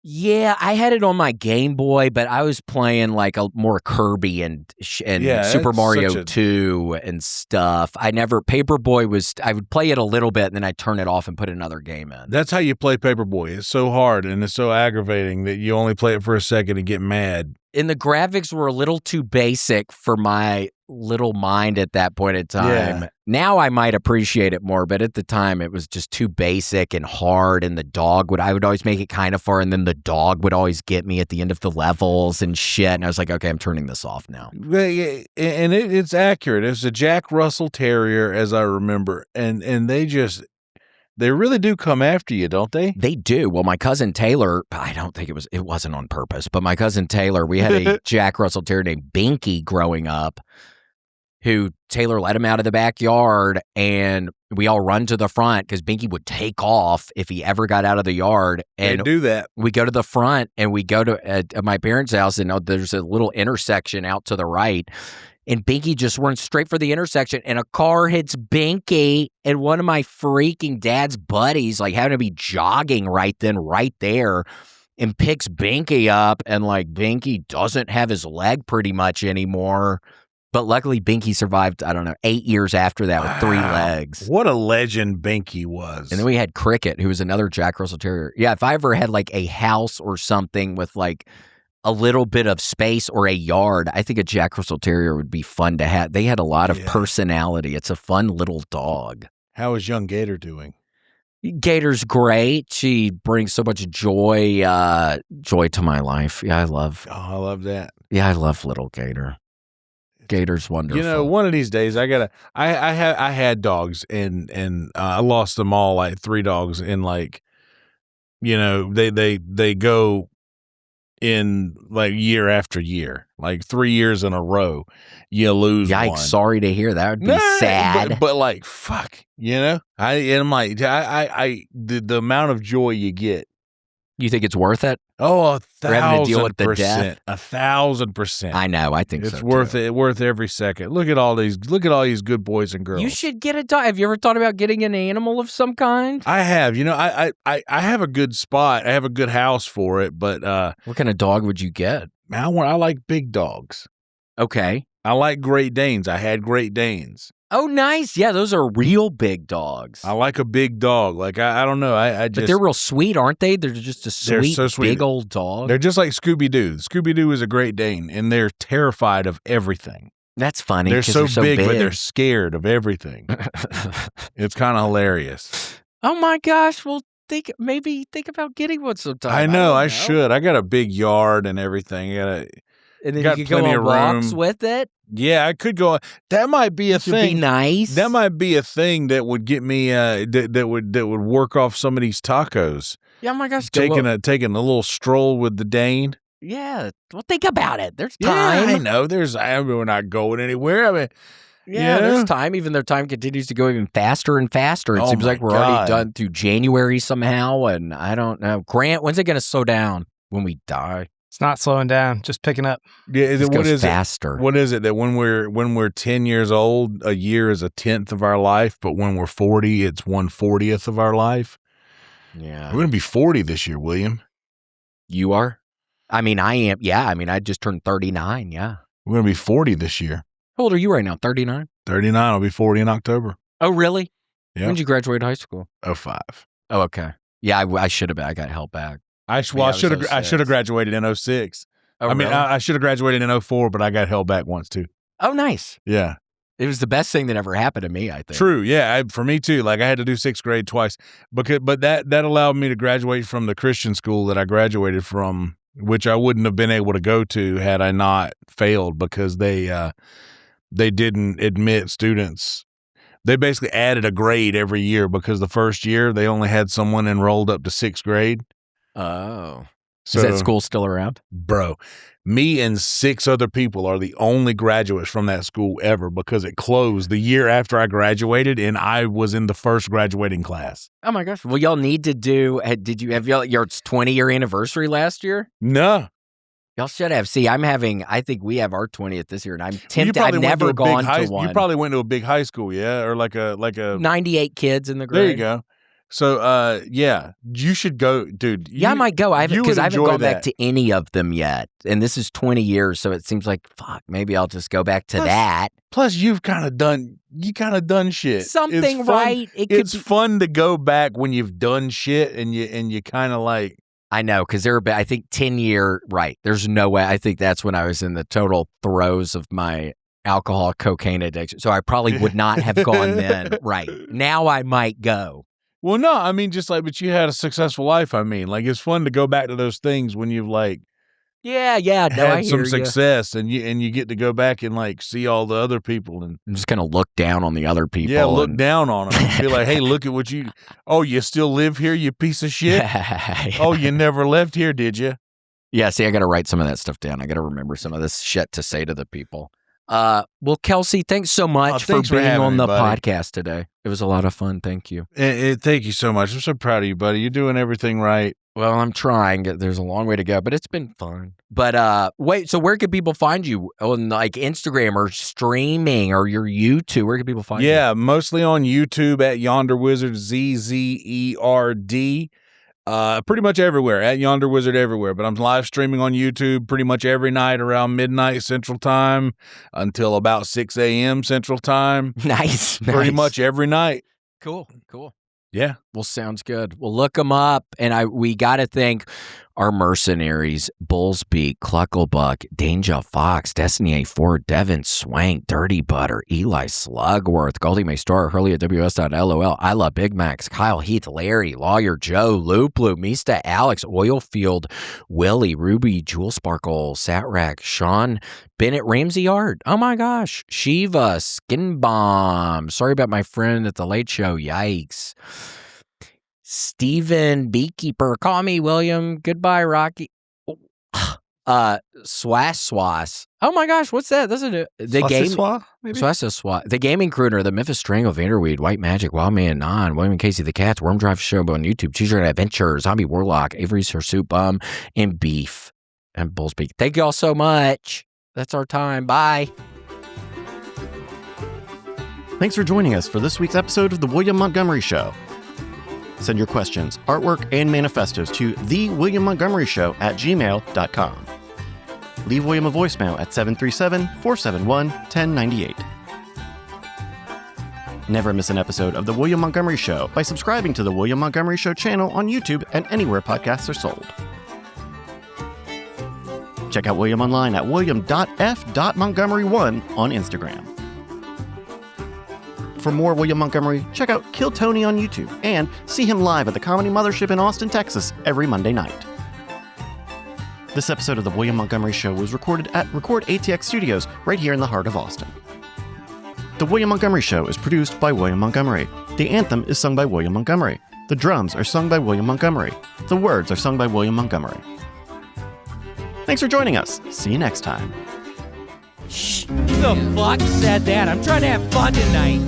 Yeah, I had it on my Game Boy, but I was playing like a more Kirby and Super Mario 2 and stuff. Paperboy was, I would play it a little bit and then I'd turn it off and put another game in. That's how you play Paperboy. It's so hard and it's so aggravating that you only play it for a second and get mad. And the graphics were a little too basic for my little mind at that point in time. Yeah. Now I might appreciate it more, but at the time it was just too basic and hard. And I would always make it kind of far, and then the dog would always get me at the end of the levels and shit. And I was like, okay, I'm turning this off now. And it's accurate. It's a Jack Russell Terrier, as I remember, and they really do come after you, don't they? They do. Well, my cousin Taylor, I don't think it wasn't on purpose, but my cousin Taylor, we had a Jack Russell Terrier named Binky growing up, who Taylor let him out of the backyard, and we all run to the front because Binky would take off if he ever got out of the yard. And they do that. We go to the front, and we go to at my parents' house, and there's a little intersection out to the right. And Binky just runs straight for the intersection, and a car hits Binky, and one of my freaking dad's buddies, like, happened to be jogging right then, right there, and picks Binky up, and, like, Binky doesn't have his leg pretty much anymore. But luckily, Binky survived, 8 years after that with 3 legs. What a legend Binky was. And then we had Cricket, who was another Jack Russell Terrier. Yeah, if I ever had, like, a house or something with, like, a little bit of space or a yard, I think a Jack Russell Terrier would be fun to have. They had a lot of personality. It's a fun little dog. How is young Gator doing? Gator's great. She brings so much joy to my life. Yeah, I love that. Yeah, I love little Gator. Gator's wonderful. You know, one of these days I had dogs and I lost them all, like 3 dogs, and like, you know, they go in like year after year, like 3 years in a row, you lose one. Sorry to hear that. Would be sad. But like, fuck, you know, I'm like, the amount of joy you get. You think it's worth it? Oh, 1,000%. 1,000%. I know. I think it's worth it. Worth every second. Look at all these good boys and girls. You should get a dog. Have you ever thought about getting an animal of some kind? I have. You know, I have a good spot. I have a good house for it. But what kind of dog would you get? I like big dogs. Okay. I like Great Danes. I had Great Danes. Oh, nice. Yeah, those are real big dogs. I like a big dog. Like, I don't know. But they're real sweet, aren't they? They're just a sweet, big old dog. They're just like Scooby-Doo. Scooby-Doo is a Great Dane, and they're terrified of everything. That's funny. They're so big, but they're scared of everything. It's kind of hilarious. Oh, my gosh. Well, think about getting one sometime. I know. I should. I got a big yard and everything. And then you could go on walks with it? Yeah, I could go. That might be a thing. Be nice. That might be a thing that would get me. That would work off some of these tacos. Yeah, oh my gosh. Taking a little stroll with the Dane. Yeah. Well, think about it. There's time. Yeah, I know. We're not going anywhere. I mean, there's time. Even though time continues to go even faster and faster. It seems like we're already done through January somehow, and I don't know. Grant, when's it going to slow down? When we die? It's not slowing down, just picking up. Yeah, it goes faster. What is it that when we're 10 years old, a year is a 10th of our life, but when we're 40, it's 1/40th of our life? Yeah. We're going to be 40 this year, William. You are? I mean, I am. Yeah, I mean, I just turned 39, yeah. We're going to be 40 this year. How old are you right now, 39? 39, I'll be 40 in October. Oh, really? Yeah. When did you graduate high school? 05. Oh, okay. Yeah, I should have been. I got held back. I should have graduated in 06. Oh, I mean, really? I should have graduated in 04, but I got held back once too. Oh, nice. Yeah. It was the best thing that ever happened to me, I think. True. Yeah. For me too. Like I had to do 6th grade twice but that allowed me to graduate from the Christian school that I graduated from, which I wouldn't have been able to go to had I not failed, because they didn't admit students. They basically added a grade every year, because the first year they only had someone enrolled up to 6th grade. Oh. So, is that school still around? Bro, me and 6 other people are the only graduates from that school ever, because it closed the year after I graduated, and I was in the first graduating class. Oh my gosh. Well, y'all need to do, did you have your 20-year anniversary last year? No. Y'all should have. See, I think we have our 20th this year, and I'm tempted. I've never gone to one. You probably went to a big high school, yeah? Or like a 98 kids in the grade. There you go. So, yeah, you should go, dude. I might go. Because I haven't gone back to any of them yet. And this is 20 years, so it seems like, fuck, maybe I'll just go back to that. Plus, you've kind of done shit. Something, right? It's fun to go back when you've done shit and you kind of like. I know, because I think 10-year, right. There's no way. I think that's when I was in the total throes of my alcohol, cocaine addiction. So I probably would not have gone then. Right. Now I might go. Well, no, I mean, just like, but you had a successful life. I mean, like, it's fun to go back to those things when you've like, had some success, and you get to go back and like see all the other people, and I'm just gonna look down on the other people. Yeah, look down on them. And be like, hey, look at what you. Oh, you still live here, you piece of shit. Oh, you never left here, did you? Yeah. See, I got to write some of that stuff down. I got to remember some of this shit to say to the people. Well, Kelsey, thanks so much for being on the podcast today. It was a lot of fun. Thank you. Thank you so much. I'm so proud of you, buddy. You're doing everything right. Well, I'm trying. There's a long way to go, but it's been fun. But wait, so where can people find you? On like Instagram or streaming or your YouTube? Where can people find you? Yeah, mostly on YouTube at Yonder Wizard, ZZERD. Pretty much everywhere, at Yonder Wizard everywhere. But I'm live streaming on YouTube pretty much every night around midnight Central Time until about 6 a.m. Central Time. Nice. Pretty much every night. Cool. Yeah. Well, sounds good. Well, look them up. And we got to thank our mercenaries, Bullsbeak, Clucklebuck, Danger Fox, Destiny A4, Devin Swank, Dirty Butter, Eli Slugworth, Goldie May Store, Hurley at WS.LOL, I Love Big Macs, Kyle Heath, Larry, Lawyer Joe, Loop, Mista, Alex, Oilfield, Willie, Ruby, Jewel Sparkle, Satrack, Sean, Bennett, Ramsey Art, oh my gosh, Shiva, Skin Bomb, sorry about my friend at the Late Show, yikes. Steven, Beekeeper, call me William, goodbye Rocky, Swass. Oh my gosh, what's that? That's the game. Swassa, the Gaming Crooner, the Memphis Strangle, Vanderweed, White Magic, Wild Man Non, William and Casey the Cats, Worm Drive Show on YouTube, Choose Your Own Adventure, Zombie Warlock, Avery's Hirsute Bum, and Beef and Bullsbeak. Thank you all so much. That's our time. Bye. Thanks for joining us for this week's episode of The William Montgomery Show. Send your questions, artwork, and manifestos to thewilliammontgomeryshow@gmail.com. Leave William a voicemail at 737-471-1098. Never miss an episode of The William Montgomery Show by subscribing to The William Montgomery Show channel on YouTube and anywhere podcasts are sold. Check out William online at william.f.montgomery1 on Instagram. For more William Montgomery, check out Kill Tony on YouTube and see him live at the Comedy Mothership in Austin, Texas every Monday night. This episode of The William Montgomery Show was recorded at Record ATX Studios right here in the heart of Austin. The William Montgomery Show is produced by William Montgomery. The anthem is sung by William Montgomery. The drums are sung by William Montgomery. The words are sung by William Montgomery. Thanks for joining us. See you next time. Who the fuck said that? I'm trying to have fun tonight.